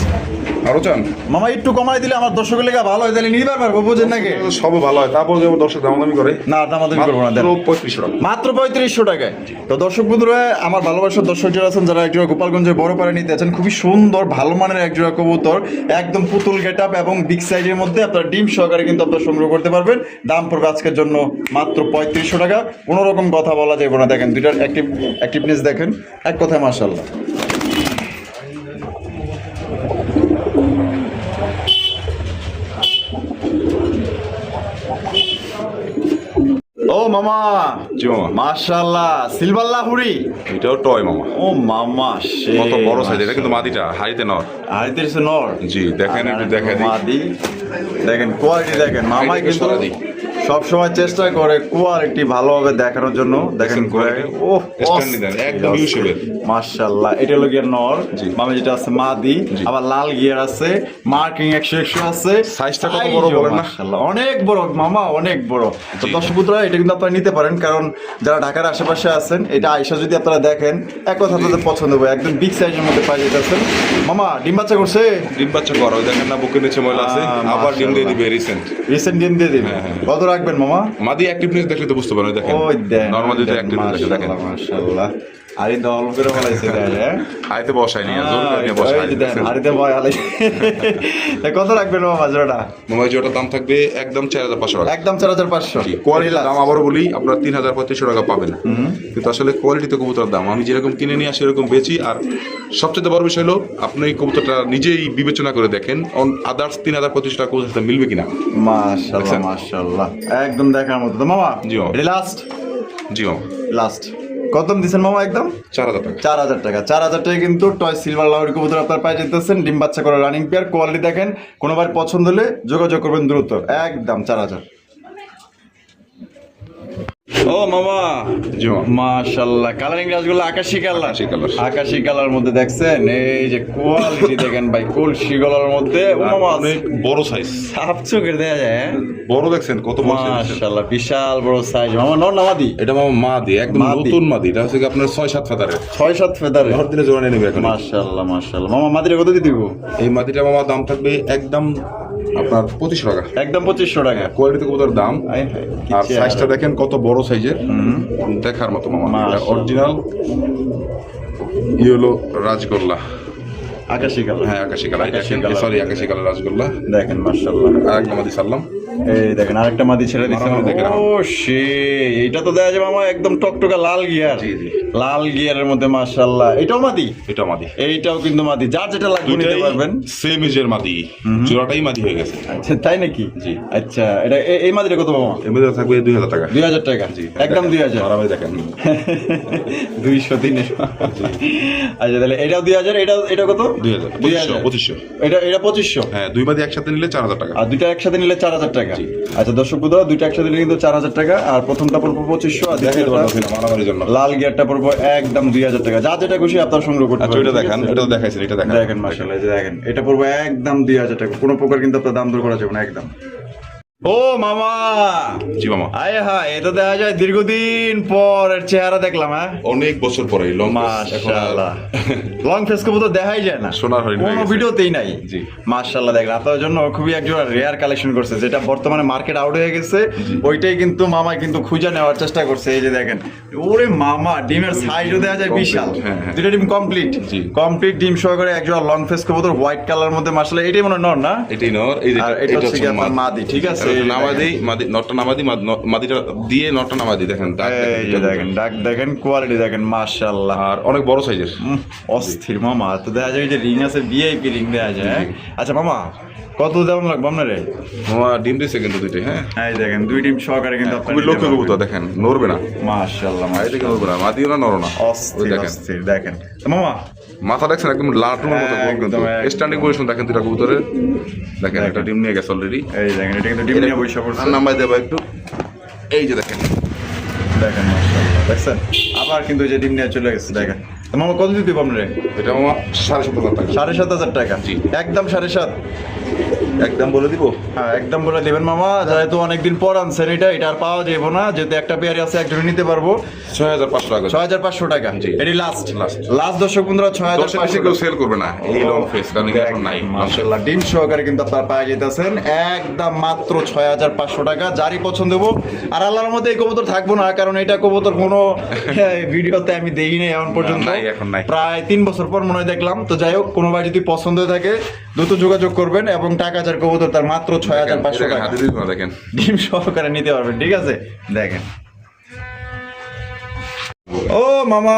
আরো চান? মামা একটু কমাই দিলে আমার দর্শকের লেগে ভালো হয়, তাহলে নিতে পারবো, বুঝেন নাকি? সব ভালো হয়, তারপর যেমন দর্শক দামাদামি করে। না দামাদামি করবো না, দেন। মাত্র 3500 টাকা। মাত্র 3500 টাকায়। তো দর্শক বন্ধুরা, আমার ভালোবাসার দর্শক যারা আছেন, যারা একজোড়া গোপালগঞ্জের বড় পাড়ে নিতে আছেন, খুবই সুন্দর ভালো মানের একজোড়া কবুতর, একদম পুতুল গেট আপ এবং বিগ সাইজের মধ্যে আপনার ডিম সহকারে কিন্তু আপনার সংগ্রহ করতে পারবেন। দাম পড়বে আজকের জন্য মাত্র 3500 টাকা। কোনো রকম কথা বলা যাবে না। দেখেন দুইটার অ্যাক্টিভনেস দেখেন, এক কথায় মাশাআল্লাহ। ও মামা, জি মামা। মাশাআল্লাহ, সিলভার লাহুরি। এটাও টয় মামা, ও মামা সেই কত বড় সাইজ। এটা কিন্তু মাদিটা, হাইতে নর। আইতেছে নর। জি, দেখেন একটু দেখা দিই। মাদি দেখেন, কোয়ালিটি দেখেন। মামাই এটাকে কিন্তু সরা দিই। সব সময় চেষ্টা করে কোয়ালিটি ভালোভাবে দেখানোর জন্য। দেখেন ও Standing দেন, একদম U shape এর। মাশাআল্লাহ। এটা হলো গিয়ার নর, জি। মামা যেটা আছে মাদি, জি। আবার লাল গিয়ার আছে, মার্কিং 100 আছে। সাইজটা কত বড় বলেন না? মাশাআল্লাহ অনেক বড় মামা, অনেক বড়। তো জি। দর্শক বন্ধুরা, এটা কিন্তু আপনারা নিতে পারেন, কারণ যারা ঢাকার আশেপাশে আছেন, এটা আয়সা যদি আপনারা দেখেন, এক কথা আপনাদের পছন্দ হবে, একদম বিগ সাইজের মধ্যে পাই যেতেছেন। মামা ডিম বাচ্চা করছে? ডিম বাচ্চা করা, ওই দেখেন না বুকের নিচে ময়লা আছে, আবার ডিম দিয়ে দিবে রিসেন্ট। রিসেন্ট ডিম দিয়ে দিবে। হ্যাঁ, হ্যাঁ। কত রাখবেন মামা? মাদি অ্যাক্টিভনেস দেখলে তো বুঝতে পারেন, দেখেন ওই দেন, নরমাল যদি অ্যাক্টিভনেস দেখে দেখেন। মাশাআল্লাহ। আরে দল করে ফলাইছে দেয়, হ্যাঁ? আইতে বসাই নিয়ে জোর করে নিয়ে বসাই ওই যে দেন, আরিতে ভয় আলাইছে। তা কত রাখবেন মামা জোড়াটা? মামা জোড়ার দাম থাকবে একদম 4500 টাকা। একদম 4500। কোয়ালিটির দাম আবারও বলি, আপনারা 3500 টাকা পাবেন, কিন্তু আসলে কোয়ালিটিতে কবুতরের দাম আমি যেরকম কিনে নিয়ে আসি এরকম বেচি। আর সবচেয়ে বড় বিষয় হলো, আপনি এই কবুতরটা নিজেই বিবেচনা করে দেখেন আদার্স 3500 টাকা কবুতরের সাথে মিলবে কিনা। মাশাআল্লাহ দেখছেন? মাশাআল্লাহ, একদম দেখার মতো। তো মামা জি মামা। এটা লাস্ট জি মামা, লাস্ট কত দিচ্ছেন মামা? একদম 4000 টাকা। 4000 টাকা। 4000 টাকা কিন্তু টয় সিলভার লাউরি কবুতর আপনার পাই যেতেছেন, ডিম বাচ্চা করে রানিং পেয়ার। কোয়ালিটি দেখেন, কোনোবার পছন্দ হলে যোগাযোগ করবেন দ্রুত, একদম 4000। ও মামা, জি মামা। মাশাআল্লাহ, কালারিং গাছগুলো আকাশী কালার। আকাশী কালার। আকাশী কালার মধ্যে দেখছেন, এই যে কোয়ালিটি দেখেন ভাই, কলসি গলার মধ্যে। ও মামা, অনেক বড় সাইজ, সাপ চোখের দেখা যায়। হ্যাঁ? বড় দেখছেন কত বড় size দেখছেন? মাশাআল্লাহ, বিশাল বড় সাইজ। মামা নর নামাদি? এটা মামা মাদি, একদম মাদি। নতুন মাদি। এটা হচ্ছে কি আপনার 6-7 ফেদারের। 6-7 ফেদারে। ঘর দিলে জোড়া নিয়ে নেবে এখন। মাশাআল্লাহ মাশাআল্লাহ। মামা মাদিরে কত দিয়ে দিব? এই মাদিটা মামা দাম থাকবে একদম আপনার 2500 টাকা। একদম 2500 টাকা। কোয়ালিটি কবুতর দাম। আয় হায়, কি আর চেহারা। সাইজটা দেখেন কত বড় সাইজের, দেখার মতো মামা। মাশাআল্লাহ। অরিজিনাল ইয়েলো রাজগোল্লা। আকাশী কালার। হ্যাঁ আকাশি কালার, আকাশী কালার। সরি আকাশি কালার রাজগোল্লা। দেখেন মাশাআল্লাহ। আর একটা মাদি সারলাম। এই দেখেন আরেকটা মাদি ছেড়ে দিচ্ছে। মারামারি দেখেন ও শে, এটা তো দেখা যাবে মামা একদম টকটকা লাল গিয়ার। জি, জি। লাল গিয়ারের মধ্যে মাশাআল্লাহ। এটাও মাদি? এটা মাদি। এইটাও কিন্তু মাদি, যার যেটা লাগবে নিতে পারবেন। সেম এজের মাদি, জোড়াটাই মাদি হয়ে গেছে। আচ্ছা তাই নাকি? জি। আচ্ছা, এটা এই মাদিটা কত মামা? এর মধ্যে থাকবে 2000 টাকা। 2000 টাকা। একদম 2000। মারামারি দেখেন। 200 300। আচ্ছা তাহলে এটাও 2000, এটা কত? 2000 2500। এটা 2500। হ্যাঁ, দুই মাদি একসাথে নিলে 4000 টাকা। আর দুইটা একসাথে নিলে 4000 টাকা। আচ্ছা দর্শক বন্ধুরা, দুইটা একসাথে নিলে কিন্তু 4000 টাকা। আর প্রথমটা পড়বো 2500, আর দেখাইতে দ্বিতীয়টা পারতেছি না মারামারির জন্য। লাল গিয়ারটা পড়বো একদম 2000 টাকা। যা যেটা খুশি আপনার সংগ্রহ করতে আচ্ছা পারবেন। ওইটা ঠিক দেখান, আছে? এটা তো দেখাইছেন, এটা দেখান। দেখেন মাশাআল্লাহ, এই যে দেখেন, এটা পড়বো একদম 2000 টাকা। কোনো প্রকার কিন্তু আপনার দাম দর করা যাবে না একদম। ও মামা, জি মামা। আয় হায়, এটা দেখা যায় দীর্ঘদিন পর এর চেহারা দেখলাম। হ্যাঁ অনেক বছর পরে লং মাশাআল্লাহ, লং ফেস কবুতর দেখাই যায় না, সোনার হরিণ হয়ে কোনো গেছে। ভিডিওতেই নাই। জি। মাশাআল্লাহ, দেখেন আপনার জন্য খুবই একজোড়া রেয়ার কালেকশন করছে, যেটা বর্তমানে মার্কেট আউট হয়ে গেছে। ওইটাই কিন্তু মামা কিন্তু খুঁজে নেওয়ার চেষ্টা করছে। এই যে দেখেন, ওরে মামা, ডিমের সাইজও দেখা যায় বিশাল। হ্যাঁ, হ্যাঁ। দুটো ডিম কমপ্লিট। জি। কমপ্লিট ডিম সহকারে একজোড়া লং ফেস কবুতর, হোয়াইট কালার মধ্যে। মাশাআল্লাহ, এটাই মনে হয় নর না? এটাই নর, এই যে আর এটা হচ্ছে কি আপনার মাদি। ঠিক আছে, এই যে নামাদি, দেখেন। মাদি নটটা নামাদি, মাদিটা দিয়ে নটটা নামাদি দেখেন। দাগ এই যে দেখেন, ডাক দেখেন, কোয়ালিটি দেখেন, মাশাআল্লাহ। আর অনেক বড় সাইজের। অস্থির মামা। তো দেখা যায় যে রিং আছে, ভিআইপি রিং দেওয়া যায়। হ্যাঁ? আচ্ছা মামা, কত দাম লাগবে আপনার? মামা ডিম দিয়েছে কিন্তু দুইটাই। হ্যাঁ, এই দেখেন, দুই ডিম সহকারে কিন্তু আপনার খুবই লক্ষ্য কবুতর দেখেন, নড়বে না। মাশাআল্লাহ, এই দেখেন নড়বে না, মাদিও না নড়ো না। ওই অস্থির দেখেন অস্থির। দেখেন তো মামা, মাথা দেখছেন একদম লাটুনের মতো গোল কিন্তু। একদম, একদম। স্ট্যান্ডিং পজিশন দেখেন দুইটা কবুতরের। দেখেন একটা ডিম নিয়ে গেছে অলরেডি। এই দেখেন, এটা কিন্তু ডিম নিয়ে বৈশা পড়ছে। আর নাম্বার দেবো একটু। এই যে দেখেন, দেখেন মাশাআল্লাহ, দেখছেন আবার কিন্তু এই যে ডিম নিয়ে চলে গেছে। দেখেন তো মামা, কত দিতে পারবেন রে? এটা মামা 7,500 টাকা। 7,500 টাকা। জি। একদম 7,500। একদম বলে দিব। হ্যাঁ একদম বলে দিবেন মামা, যেহেতু অনেকদিন পর আনছেন, এটা আর পাওয়া যাবে না, যেহেতু একটা পেয়ারি আছে, একজনে নিতে পারবো। 6,500 টাকা। 6,500 টাকা। জি। এটি লাস্ট Last। লাস্ট দর্শক বন্ধুরা, দশের বেশি 6,500 কেউ সেল করবে না এই লং ফেস, কারণ এখানে এখন নাই। মাশাআল্লাহ, ডিম সহকারে কিন্তু আপনারা পাওয়া যেতেছেন একদম মাত্র 6,500 টাকা। যারই পছন্দ হবো। আর আল্লাহর মধ্যে এই কবুতর থাকবো না, কারণ এটা কবুতর কোনো ভিডিওতে আমি দেই নাই এখন পর্যন্ত। নাই, এখন নাই। প্রায় 3 বছর পর মনে হয় দেখলাম। তো যাই হোক, কোনো ভাই যদি পছন্দ হয়ে থাকে দ্রুত যোগাযোগ করবেন, এবং টাকা যার কবুতর তার মাত্র 6,500 টাকা হাতে দিব না দেখেন। ডিম সহকারে নিতে পারবেন। ঠিক আছে, দেখেন। ও মামা,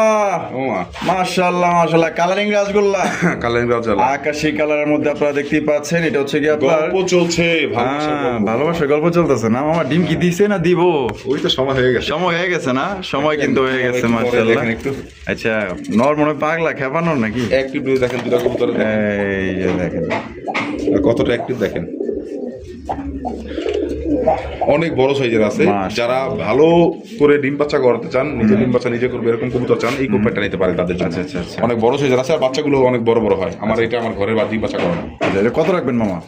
ওমা মাশাআল্লাহ মাশাআল্লাহ, কালারিং রাসগোল্লা। কালারিং রাজগোল্লা। আকাশী কালারের মধ্যে আপনারা দেখতেই পাচ্ছেন। এটা হচ্ছে কি আপনার গল্প চলছে, ভালোবাসার গল্প। ভালোবাসার গল্প চলতেছে না মামা? ডিম কি দিছে না দিব? ওই তো সময় হয়ে গেছে। সময় হয়ে গেছে না? সময় কিন্তু হয়ে গেছে মাশাআল্লাহ। দেখেন একটু। আচ্ছা, নর মনে হয় পাগলা, খেপানোর নাকি? অ্যাক্টিভ দেখেন দুটা কবুতর। এই যে দেখেন, কতটা অ্যাক্টিভ দেখেন। অনেক বড় সাইজের আছে। মাশাআল্লাহ। যারা ভালো করে ডিম বাচ্চা করতে চান, নিজে ডিম বাচ্চা নিজে করবে এরকম কবুতর চান, এই কবুতরটা নিতে পারেন তাদের জন্য। আচ্ছা, আচ্ছা, আচ্ছা। অনেক বড় সাইজের আছে, আর বাচ্চাগুলো অনেক বড় বড় হয়। এটা আমার ঘরের বা ডিম বাচ্চা করানো। আচ্ছা, এটা কত রাখবেন মামা?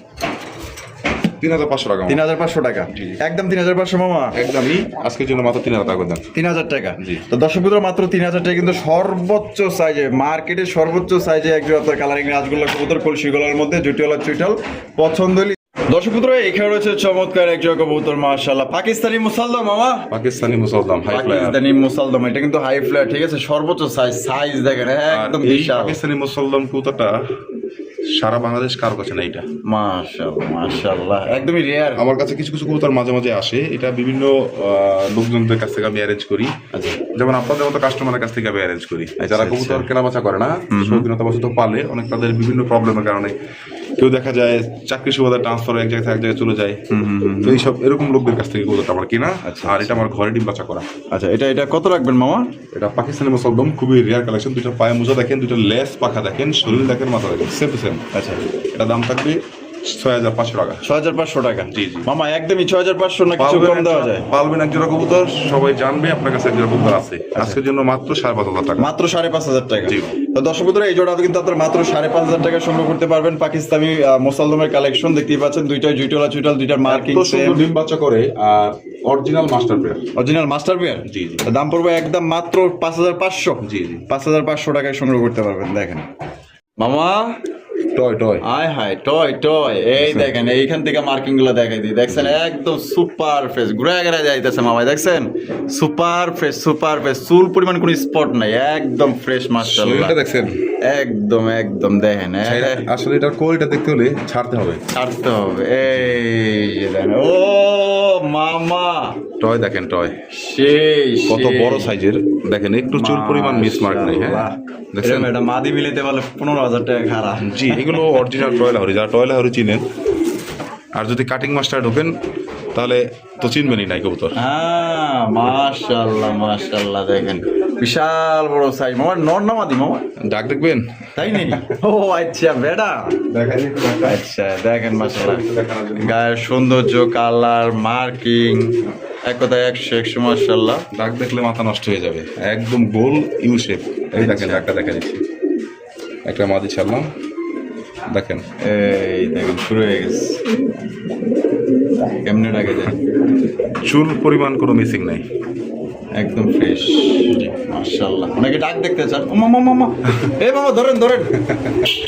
3,500 টাকা। 3,500 টাকা। জি। একদম 3,500 মামা। একদমই আজকের জন্য মাত্র 3,000 টাকা করে দেন। 3,000 টাকা। জি। তো দর্শক বন্ধুরা, মাত্র 3,000 টাকা কিন্তু সর্বোচ্চ সাইজে, মার্কেটে সর্বোচ্চ সাইজে একজন আপনার কালারিং রাজগোল্লা কবুতর, কলসি গলার মধ্যে, জুটিওয়ালা চুইটাল, পছন্দ হলে। দর্শক বন্ধুরা, এখানে রয়েছে চমৎকার একজন কবুতর, মাশাআল্লাহ, পাকিস্তানি মুসালদম মামা। পাকিস্তানি মুসালদম হাই ফ্লায়ার। পাকিস্তানি মুসালদম, এটা কিন্তু হাই ফ্লায়ার। ঠিক আছে, সর্বোচ্চ সাইজ দেখেন একদম এই বিশাল। পাকিস্তানি মুসালদম কবুতরটা সারা বাংলাদেশ কারো কাছে না। এটা মাশাআল্লাহ মাশাআল্লাহ, একদমই রেয়ার। আমার কাছে কিছু কিছু কবুতর মাঝে মাঝে আসে। এটা বিভিন্ন লোকজনদের কাছ থেকে আমি অ্যারেঞ্জ করি। যেমন আপনাদের মতো কাস্টমারের কাছ থেকে আমি অ্যারেঞ্জ করি। যারা কবুতর কেনাবেচা করে না, শৌখিনতাবশত পালে, অনেক তাদের বিভিন্ন প্রবলেমের কারণে কেউ দেখা যায় চাকরি সুবাদে ট্রান্সফার এক জায়গা থেকে এক জায়গায় চলে যায়। তো এইসব এরকম লোকদের কাছ থেকে কবুতরটা আমার কিনা। আর এটা আমার ঘরে ডিম বাচ্চা করা। আচ্ছা, এটা কত রাখবেন মামা? এটা পাকিস্তানি মুসালদম, খুবই রেয়ার কালেকশন। দুইটা পায়ে মোজা দেখেন, দুইটা লেস পাখা দেখেন, শরীর দেখেন, মাথা দেখেন, সেম টু সেম। আচ্ছা, এটা দাম থাকবে 6,500 টাকা। 6,500 টাকা। জি, জি। মামা একদমই 6,500 না কিছু কম দেওয়া যায়? পালবেন এক জোড়া কবুতর, সবাই জানবে আপনার কাছে এক জোড়া কবুতর আছে। আজকের জন্য মাত্র 5,500 টাকা। মাত্র 5,500 টাকা। জি। তো দর্শক বন্ধুরা, এই জোড়া কিন্তু আপনারা মাত্র 5,500 টাকা সংগ্রহ করতে পারবেন। পাকিস্তানি মোসালদমের কালেকশন দেখতেই পাচ্ছেন, দুইটাই জুইটলা চুইটাল, দুইটার মার্কিং তো সেম, সুন্দর ডিম বাচ্চা করে আর original master pair. Original master pair. জি, জি। দাম পড়বে একদম মাত্র 5,500। জি, জি। 5,500 টাকায় সংগ্রহ করতে পারবেন। দেখেন মামা, টয় আয় হায় টয় টয়, এই দেখেন এইখান থেকে মার্কিং গুলো দেখাই দিই, দেখছেন একদম সুপার ফ্রেশ, ঘুরে ঘুরে যাইতেছে মামা, দেখছেন সুপার ফ্রেশ, সুপার ফ্রেশ, চুল পরিমাণ কোনো স্পট নাই, একদম ফ্রেশ মাশাআল্লাহ। শরীরটা দেখছেন একদম একদম দেখেন, আসলে এটার কোয়ালিটি দেখতে হলে ছাড়তে হবে। ছাড়তে হবে। এই যে দেখেন, ও মামা টয় দেখেন, টয় সেই কত সেই। বড় সাইজের দেখেন, একটু চুল পরিমাণ মিসমার্ক নেই। হ্যাঁ দেখছেন, এটা মাদি মিলাইতে পারলে 15,000 টাকা খারাপ। জি এগুলো অরিজিনাল টয় লাহোরি, যারা টয় লাহোরি চিনেন। আর যদি কাটিং মাস্টার ঢোকেন তাহলে তো চিনবেনই নাই কবুতর। হ্যাঁ মাশাআল্লাহ মাশাআল্লাহ, দেখেন বিশাল বড় সাইজ। মামা নর না মাদি মামা? ডাক দেখবেন, তাই নাকি? ও আচ্ছা বেটা, আচ্ছা দেখেন মাশাআল্লাহ, গায়ের সৌন্দর্য, কালার, মার্কিং, এক কথায় 100 মাশাআল্লাহ। ডাক দেখলে মাথা নষ্ট হয়ে যাবে, একদম গোল ইউ শেপ। এই দেখেন ডাকটা দেখা দিচ্ছি, একটা মাদি ছাড়লাম, দেখেন এই দেখেন শুরু হয়ে গেছে, কেমনে ডাকে যায়, চুল পরিমাণ কোনো মিসিং নাই, একদম ফ্রেশ মাশাআল্লাহ। অনেকে ডাক দেখতে চান, ও মামা মামা, এই মামা ধরেন ধরেন,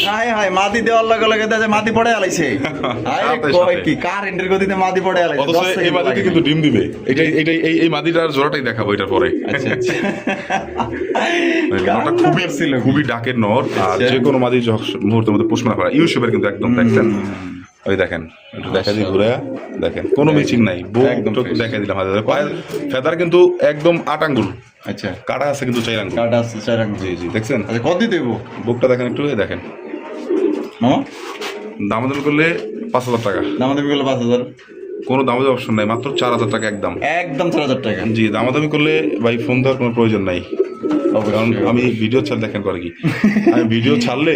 হায় হায় মাদি দেওয়ার লগে লগে দেখা যায় মাদি পড়ে আলাইছে। আরে কয় কি কারেন্টের গতিতে মাদি পড়ে আলাইছে। অথচ 10 এই সেকেন্ড মাদিতে লাগে কিন্তু নাই। ডিম দিবে। এই মাদিটার জোড়াটাই দেখাবো এটার পরে। আচ্ছা আচ্ছা। নরটা খুবই ডাকের নর, আর যে কোনো মাদি মুহূর্তের মধ্যে পুষ্পনা করা ইউ শেপের কিন্তু একদম দেখছেন। ওই দেখেন একটু দেখা দিই ঘুরে, দেখেন কোনো মিচিং নাই, একদম fresh। দেখা দিলাম। পায়ের ফেদার কিন্তু একদম 8 আঙ্গুল, আচ্ছা কাটা আছে কিন্তু 4 আঙ্গুল। কাটা আছে 4 আঙ্গুল। জি জি দেখছেন, আচ্ছা কত দিতে হইব বুকটা দেখেন একটু, এই দেখেন। মামা? দামাদামি করলে 5,000 টাকা, দামাদামি করলে 5,000? কোনো দামাদামি অপশন নাই, মাত্র 4,000 টাকা একদম। একদম 4,000 টাকা। জি দামাদামি করলে ভাই ফোন দেওয়ার কোনো প্রয়োজন নাই, কারণ আমি ভিডিও ছাড় দেখেন করে কি, আমি ভিডিও ছাড়লে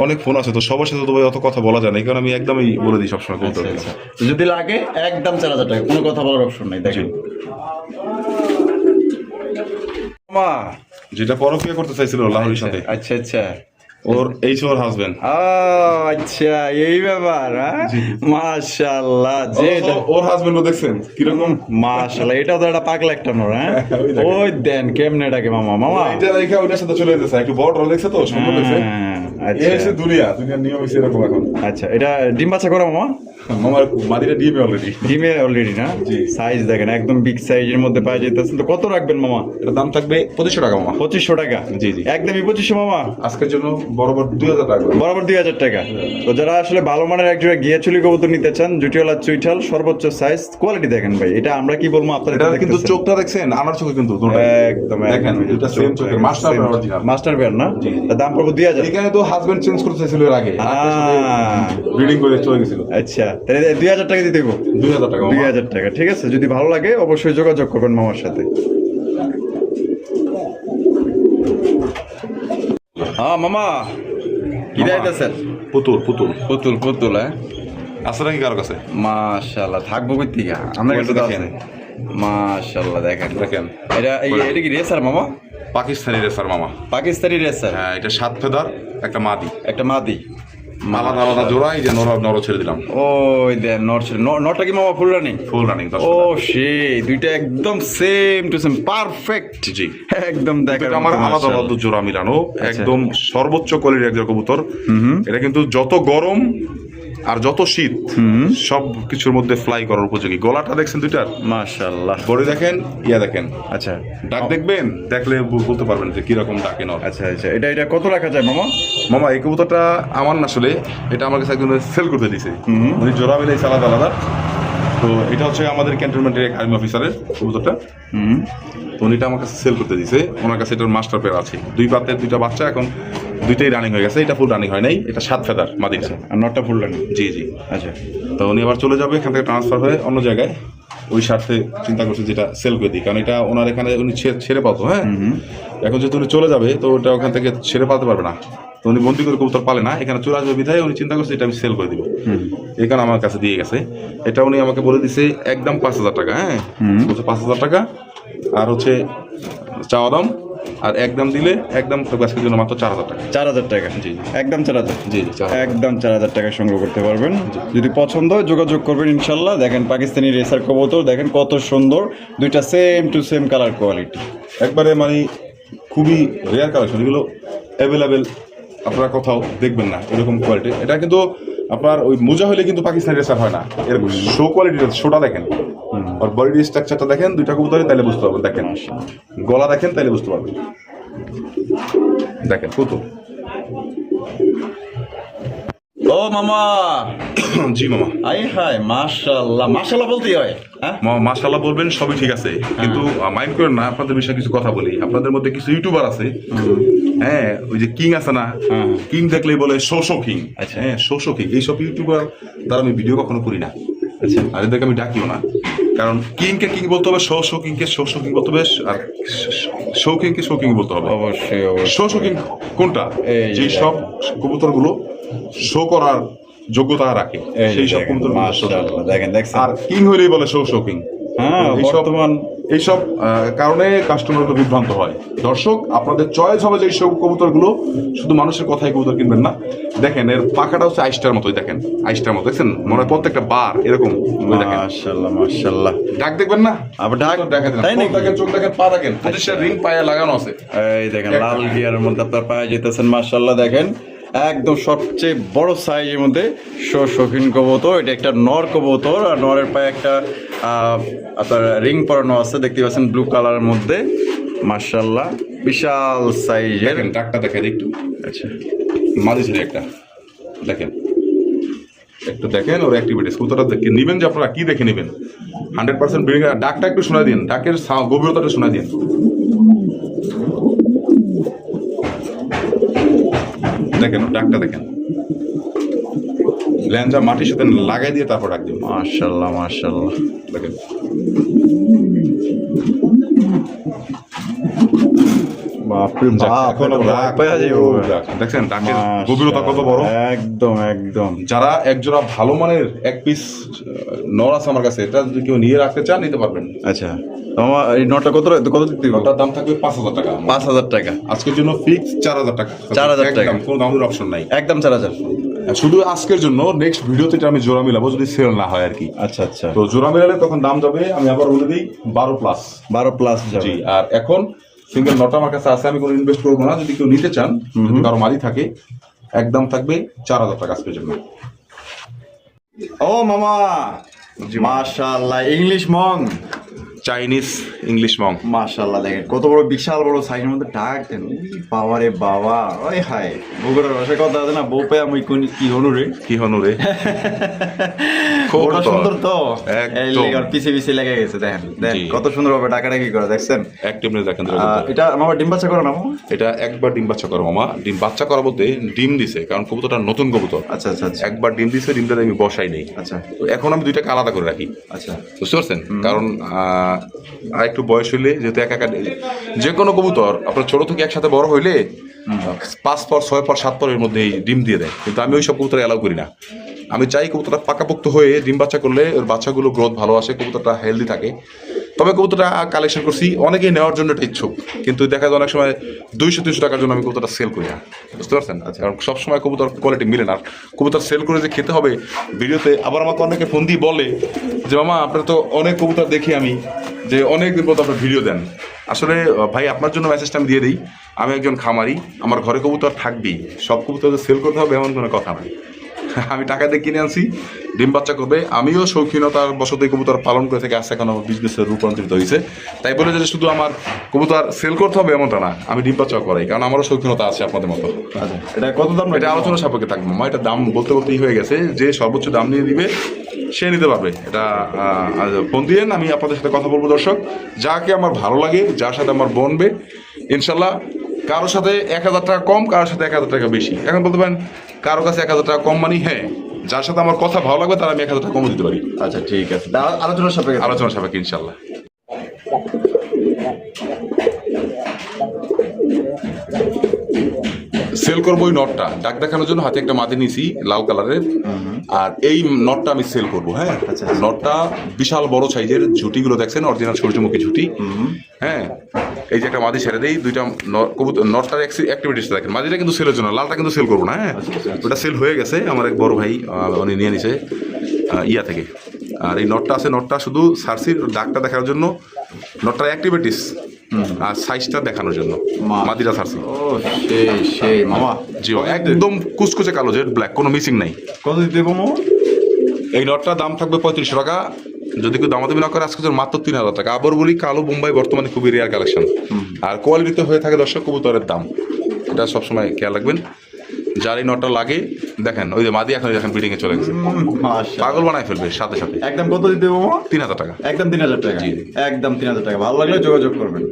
অনেক ফোন আছে তো, সবার সাথে তো ভাই অত কথা বলা যায় না, কারণ আমি একদমই বলে দিই সবসময় আচ্ছা, কবুতর। আচ্ছা। তো যদি লাগে একদম 4,000 টাকা, কোনো কথা বলার অপশন নাই। দেখেন মামা, যেটা পরকিয়া করতে চাইছিল লাহোরির সাথে, আচ্ছা আচ্ছা, ওর ওর হাজবেন্ড। আচ্ছা এই ব্যাপার, মাশাআল্লাহ। যে ওর হাজবেন্ডও দেখছেন কিরকম, মাশাআল্লাহ, এটাও তো একটা পাগলা একটা নর। হ্যাঁ ওই দেন কেমনে ডাকে মামা, মামা এটা রেখে ওটার সাথে চলে যেতেছে, একটু বড় দেখছে তো, সুন্দর দেখছে। আচ্ছা এই হচ্ছে দুনিয়ার নিয়ম হচ্ছে এরকম এখন। আচ্ছা, এটা ডিম বাচ্চা করা মামা? মামার মাদিটা ডিমে অলরেডি। ডিমে অলরেডি না? জি। সাইজ দেখেন একদম বিগ সাইজের মধ্যে পাওয়া যাইতেছে। তো কত রাখবেন মামা? এটার দাম থাকবে 2,500 টাকা মামা। 2,500 টাকা? জি, জি। একদমই 2,500 মামা? আজকের জন্য বরাবর 2,000 টাকা। বরাবর 2,000 টাকা। তো যারা আসলে ভালো মানের একজোড়া গিয়াচুলি কবুতর নিতে চান, জুটিওয়ালা চুইঠাল, সর্বোচ্চ সাইজ, কোয়ালিটি দেখেন ভাই, এটা আমরা কি বলবো আপনারা এটা কিন্তু চোখটা দেখছেন, আমার চোখে কিন্তু একদম দেখেন, এটা সেম চোখের master pair original. Master pair না? তার দাম পড়বে 2,000। এখানে তো হাজবেন্ড চেঞ্জ করতে চাইছিল এর আগে, ব্রিডিং করে চলে গেছিল। আচ্ছা তাহলে 2,000 টাকা দিতে দেবো। 2,000 টাকা মামা। 2,000 টাকা, ঠিক আছে। যদি ভালো লাগে অবশ্যই যোগাযোগ করবেন মামার সাথে। হ্যাঁ মামা, কি মামা। যাইতেছেন? পুতুল পুতুল পুতুল পুতুল, হ্যাঁ আছে নাকি কারো কাছে? মাশাআল্লাহ, থাকবো কই থেকে, আমার কাছে তো আছে। দেখেন। মাশাআল্লাহ দেখেন দেখেন এটা কি রেসার মামা? পাকিস্তানি রেসার মামা। পাকিস্তানি রেসার? হ্যাঁ, এটা 7 ফেদার, একটা মাদি, একটা মাদি, আলাদা আলাদা জোড়া। এই যে নর ছেড়ে দিলাম। ওই দেন নর ছিল, নরটা কি মামা ফুল রানিং? Full running. ও সেই দুইটা একদম সেম টু সেম পারফেক্ট। জি, একদম দেখেন এটা আমার আলাদা আলাদা জোড়া মিলানো, একদম সর্বোচ্চ কোয়ালিটির একজন কবুতর। এটা কিন্তু যত গরম আর যত শীত সব কিছুর মধ্যে ফ্লাই করার উপযোগী। গলাটা দেখছেন দুইটার, মাশাআল্লাহ। বডি দেখেন, ইয়া দেখেন, আচ্ছা ডাক দেখবেন, দেখলে বলতে পারবেন যে কিরকম ডাকে নর। আচ্ছা আচ্ছা, এটা কত রাখা যায় মামা? মামা এই কবুতরটা আমার না, আসলে এটা আমার কাছে একজন সেল করতে দিছে, উনি জোড়া মিলাইছে আলাদা আলাদা। তো এটা হচ্ছে আমাদের ক্যান্টনমেন্টের এক আর্মি অফিসারের কবুতরটা। তো উনি এটা আমার কাছে সেল করতে দিছে, ওনার কাছে এটার মাস্টার পেয়ার আছে, 2 পাতের 2টা বাচ্চা, এখন 2টাই রানিং হয়ে গেছে। এটা ফুল রানিং হয় নাই, এটা 7 ফেদার মাদিটা। আর নটটা ফুল রানিং? জি জি। আচ্ছা, তো উনি আবার চলে যাবে এখান থেকে, ট্রান্সফার হয়ে অন্য জায়গায়, ওই স্বার্থে চিন্তা করছে যেটা সেল করে দিই, কারণ এটা ওনার এখানে উনি ছেড়ে পাতো। হ্যাঁ, এখন যেহেতু উনি চলে যাবে তো ওটা ওখান থেকে ছেড়ে পাতে পারবে না, তো উনি বন্দি করে কবুতর পালে না, এখানে চলে আসবে বিধায় উনি চিন্তা করছে এটা আমি সেল করে দিব, এই কারণে আমার কাছে দিয়ে গেছে। এটা উনি আমাকে বলে দিছে একদম 5,000 টাকা। হ্যাঁ, বলছে 5,000 টাকা, আর হচ্ছে চাওয়া দাম, আর একদম দিলে একদম আজকের জন্য মাত্র 4,000 টাকা। 4,000 টাকা, জি একদম 4,000, জি, 4,000 একদম 4,000 টাকা সংগ্রহ করতে পারবেন। যদি পছন্দ হয় যোগাযোগ করবেন ইনশাল্লাহ। দেখেন পাকিস্তানি রেসার কবুতর, দেখেন কত সুন্দর, দুইটা same to same colour quality, একবারে মানে খুবই রেয়ার কালেকশন, এগুলো অ্যাভেলেবেল আপনারা কোথাও দেখবেন না এরকম কোয়ালিটি। এটা কিন্তু আপনার ওই মোজা হলে কিন্তু পাকিস্তানি রেসার হয় না, এরকম শো কোয়ালিটির শোটা দেখেন, আর বডি স্ট্রাকচারটা দেখেন, দুইটা কবুতরই তাইলে বুঝতে পারবেন। দেখেন গলা দেখেন, তাইলে বুঝতে পারবেন। দেখেন কত। ও মামা, জি মামা। আই হাই, মাশাআল্লাহ, মাশাআল্লাহ বলতেই হয়। হ্যাঁ, মাশাআল্লাহ বলবেন, সবই ঠিক আছে, কিন্তু মাইন্ড করেন না, আপনাদের বিষয়ে কিছু কথা বলি। আপনাদের মধ্যে কিছু ইউটিউবার আছে, হ্যাঁ, ওই যে কিং আছে না, কিং দেখলেই বলে শো কিং। আচ্ছা, হ্যাঁ, শো কিং, এইসব ইউটিউবার দ্বারা আমি ভিডিও কখনো করি না। আচ্ছা, আর এদেরকে আমি ডাকিও না, কারণ কিংকে কিং বলতে হবে, শো কিংকে শো কিং বলতে হবে, আর শো কিংকে শো কিং বলতে হবে। অবশ্যই অবশ্যই। শো কিং কোনটা? যে সব কবুতরগুলো শো করার যোগ্যতা রাখে, সেই সব কবুতর। মাশাআল্লাহ, দেখেন দেখছেন। আর কিং হইলেই বলে শো কিং। হ্যাঁ, বর্তমান এইসব কারণে কাস্টমার তো বিভ্রান্ত হয়। দর্শক, আপনাদের চয়েস হবে যে এইসব কবুতরগুলো, শুধু মানুষের কথাই কবুতর কিনবেন না। দেখেন এর পাখাটা হচ্ছে আইসটার মতোই, দেখেন আইসটার মতো, দেখছেন মনে হয় প্রত্যেকটা বার এরকম। মাশাআল্লাহ মাশাআল্লাহ। ডাক দেখবেন না, আবার ডাক দেখেন, তাই নাকি? দেখেন, চোখ দেখেন, পা দেখেন, প্রতিটা রিং পায়ে লাগানো আছে। এই দেখেন লাল গিয়ারের মধ্যে আপনার পায়ে যেতেছেন, মাশাআল্লাহ। দেখেন একদম সবচেয়ে বড় সাইজের মধ্যে শৌখিন কবুতর। এটা একটা নর কবুতর, আর নরের পায়ে একটা আপনার রিং পরানো আছে, দেখতে পাচ্ছেন ব্লু কালারের মধ্যে। মাশাআল্লাহ, বিশাল সাইজের। দেখেন ডাকটা দেখেন একটু, আচ্ছা, মাঝে ছেড়ে একটা দেখেন, একটু দেখেন ওর অ্যাক্টিভিটিস। কবুতরটা দেখে নেবেন যে আপনারা কি দেখে নেবেন, 100% ব্রিডিং। ডাকটা একটু শোনা দিন, ডাকের গভীরতাটা শোনা দিন। দেখেন ডাকটা দেখেন, ল্যাঞ্জা মাটির সাথে লাগাই দিয়ে তারপর ডাক দিন। মাশাআল্লাহ মাশাআল্লাহ। দেখেন বাপরে বাপ, এখন দেখছেন ডাকের গভীরতা কত বড়। একদম একদম। যারা একজোড়া ভালো মানের এক পিস নর আছে আমার কাছে, এটা যদি কেউ নিয়ে রাখতে চান নিতে পারবেন। আচ্ছা, আমার এই নটা কত কত দিতে হবে? ওটার দাম থাকবে 5,000 টাকা। 5,000 টাকা আজকের জন্য ফিক্স 4,000 টাকা। 4,000 টাকা, কোনো দামের অপশন নাই, একদম 4,000। শুধু আজকের জন্য। নেক্সট ভিডিওতে এটা আমি জোড়া মিলাবো যদি সেল না হয় আর কি। আচ্ছা আচ্ছা, তো জোড়া মিলালে তখন দাম যাবে, আমি আবার বলে দিই 12+। 12+ যাবে। জি, আর এখন সিঙ্গেল নটা আমার কাছে আছে, আমি কোনো ইনভেস্ট করবো না। যদি কেউ নিতে চান, যদি কারো মালি থাকে, একদম থাকবে 4,000 টাকা আজকের জন্য। ও মামা, মাশাআল্লাহ, ইংলিশ মং, চাইনিজ ইংলিশ মং। মাশাআল্লাহ। দেখেন কত বড়, বিশাল বড় সাইজের মধ্যে ডাক দেন। বাবা রে বাবা, ওই হাই, বগুড়ার ভাষায় কথা আছে না, বউ পেয়ে আমি কি হনু রে, কি হনু রে। বড় সুন্দর তো, একদম পিছে পিছে লেগে গেছে। দেখেন দেখেন জি। কত সুন্দর ভাবে ডাকাটা কি করে, দেখছেন? অ্যাক্টিভলি দেখেন। এটা মামা ডিম বাচ্চা করে না? এটা একবার ডিম বাচ্চা করো মামা। ডিম বাচ্চা করা বলতে ডিম দিছে, কারণ কবুতরটা নতুন কবুতর। আচ্ছা আচ্ছা আচ্ছা একবার ডিম দিছে, ডিমটা আমি বসাই নেই। আচ্ছা, তো এখন আমি দুইটাকে আলাদা করে রাখি। আচ্ছা, বুঝতে পারছেন? কারণ আর একটু বয়স হইলে, যেহেতু একা যে কোনো কবুতর আপনার ছোট থেকে একসাথে বড় হইলে 5 পর 6 পর 7 পরের মধ্যে ডিম দিয়ে দেয়, কিন্তু আমি ওই সব কবুতর অ্যালাউ করি না। আমি চাই কবুতরটা পাকাপোক্ত হয়ে ডিম বাচ্চা করলে ওর বাচ্চাগুলো গ্রোথ ভালো আসে, কবুতরটা হেলদি থাকে। তবে কবুতরটা কালেকশন করছি, অনেকেই নেওয়ার জন্য এটা ইচ্ছুক, কিন্তু দেখা যায় অনেক সময় 200-300 টাকার জন্য আমি কবুতরটা সেল করি না। বুঝতে পারছেন? কারণ সবসময় কবুতর কোয়ালিটি মিলে না। কবুতর সেল করে যে খেতে হবে ভিডিওতে, আবার আমাকে অনেকে ফোন দিয়ে বলে যে মামা আপনার তো অনেক কবুতর দেখি আমি, যে অনেক দিন পর আপনার ভিডিও দেন। আসলে ভাই, আপনার জন্য মেসেজটা আমি দিয়ে দিই, আমি একজন খামারি, আমার ঘরে কবুতর থাকবেই। সব কবুতর সেল করতে হবে এমন কোনো কথা নয়। আমি টাকা দিয়ে কিনে আনছি, ডিম বাচ্চা করবে। আমিও শৌখিনতার বশতই কবুতর পালন করে থেকে আসছে, এখন আমার বিজনেসের রূপান্তরিত হয়েছে। তাই বলে যে শুধু আমার কবুতর সেল করতে হবে এমনটা না, আমি ডিম বাচ্চা করাই, কারণ আমারও শৌখিনতা আছে আপনাদের মতো। আচ্ছা, এটা কত দাম? এটা আলোচনা সাপেক্ষে থাকবে মামা। এটা দাম বলতে বলতেই হয়ে গেছে, যে সর্বোচ্চ দাম নিয়ে দিবে সে নিতে পারবে। এটা ফোন দিয়েন, আমি আপনাদের সাথে কথা বলবো। দর্শক, যাকে আমার ভালো লাগে, যার সাথে আমার বনবে, ইনশাল্লাহ কারোর সাথে 1,000 টাকা কম, কারোর সাথে 1,000 টাকা বেশি। এখন বলতে পারেন কারো কাছে 1,000 টাকা কম মানে, হ্যাঁ, যার সাথে আমার কথা ভালো লাগবে তার আমি 1,000 টাকা কমও দিতে পারি। আচ্ছা ঠিক আছে, আলোচনা সাপেক্ষে, আলোচনা সাপেক্ষে ইনশাল্লাহ। সেল করবো ওই নটটা ডাক দেখানোর জন্য হাতে একটা মাদি নিছি লাল কালারের, আর এই নটটা আমি সেল করবো। হ্যাঁ, আচ্ছা। নটটা বিশাল বড় সাইজের, ঝুটিগুলো দেখছেন অরিজিনাল সূর্যমুখী ঝুটি। হ্যাঁ, এই যে একটা মাদি ছেড়ে দেই, দুইটা কবুতর, নটটার অ্যাক্টিভিটিস দেখেন। মাদিটা কিন্তু সেলের জন্য, লালটা কিন্তু সেল করবো না। হ্যাঁ, ওটা সেল হয়ে গেছে, আমার এক বড় ভাই উনি নিয়ে নিছে ইয়া থেকে। আর এই নটটা আছে, নটটা শুধু সার্সির ডাকটা দেখার জন্য, নটটার অ্যাক্টিভিটিস আর সাইজটা দেখানোর জন্য মাদিটা সার্সি। ও সেই মামা, জি একদম কুচকুচে কালো, জেড ব্ল্যাক, কোনো মিসিং নাই। কত দিতে দেবো মামা? এই নটটার দাম থাকবে 3500 টাকা। যদি কেউ দামাদামি না করে আজকে মাত্র 3000 টাকা। আবার বলি, কালো বোম্বাই বর্তমানে খুবই রেয়ার কালেকশন, আর কোয়ালিটিতে হয়ে থাকে দর্শক কবুতরের দাম, এটা সবসময় খেয়াল রাখবেন। যার এই নটটা লাগে দেখেন, ওই যে মাদি এখন দেখেন ব্রিডিং এ চলে গেছে, পাগল বানায় ফেলবে সাথে সাথে। একদম কত দিতে দেবো মামা? 3000 টাকা। একদম 3000 টাকা। একদম 3000 টাকা। ভালো লাগলে যোগাযোগ করবেন।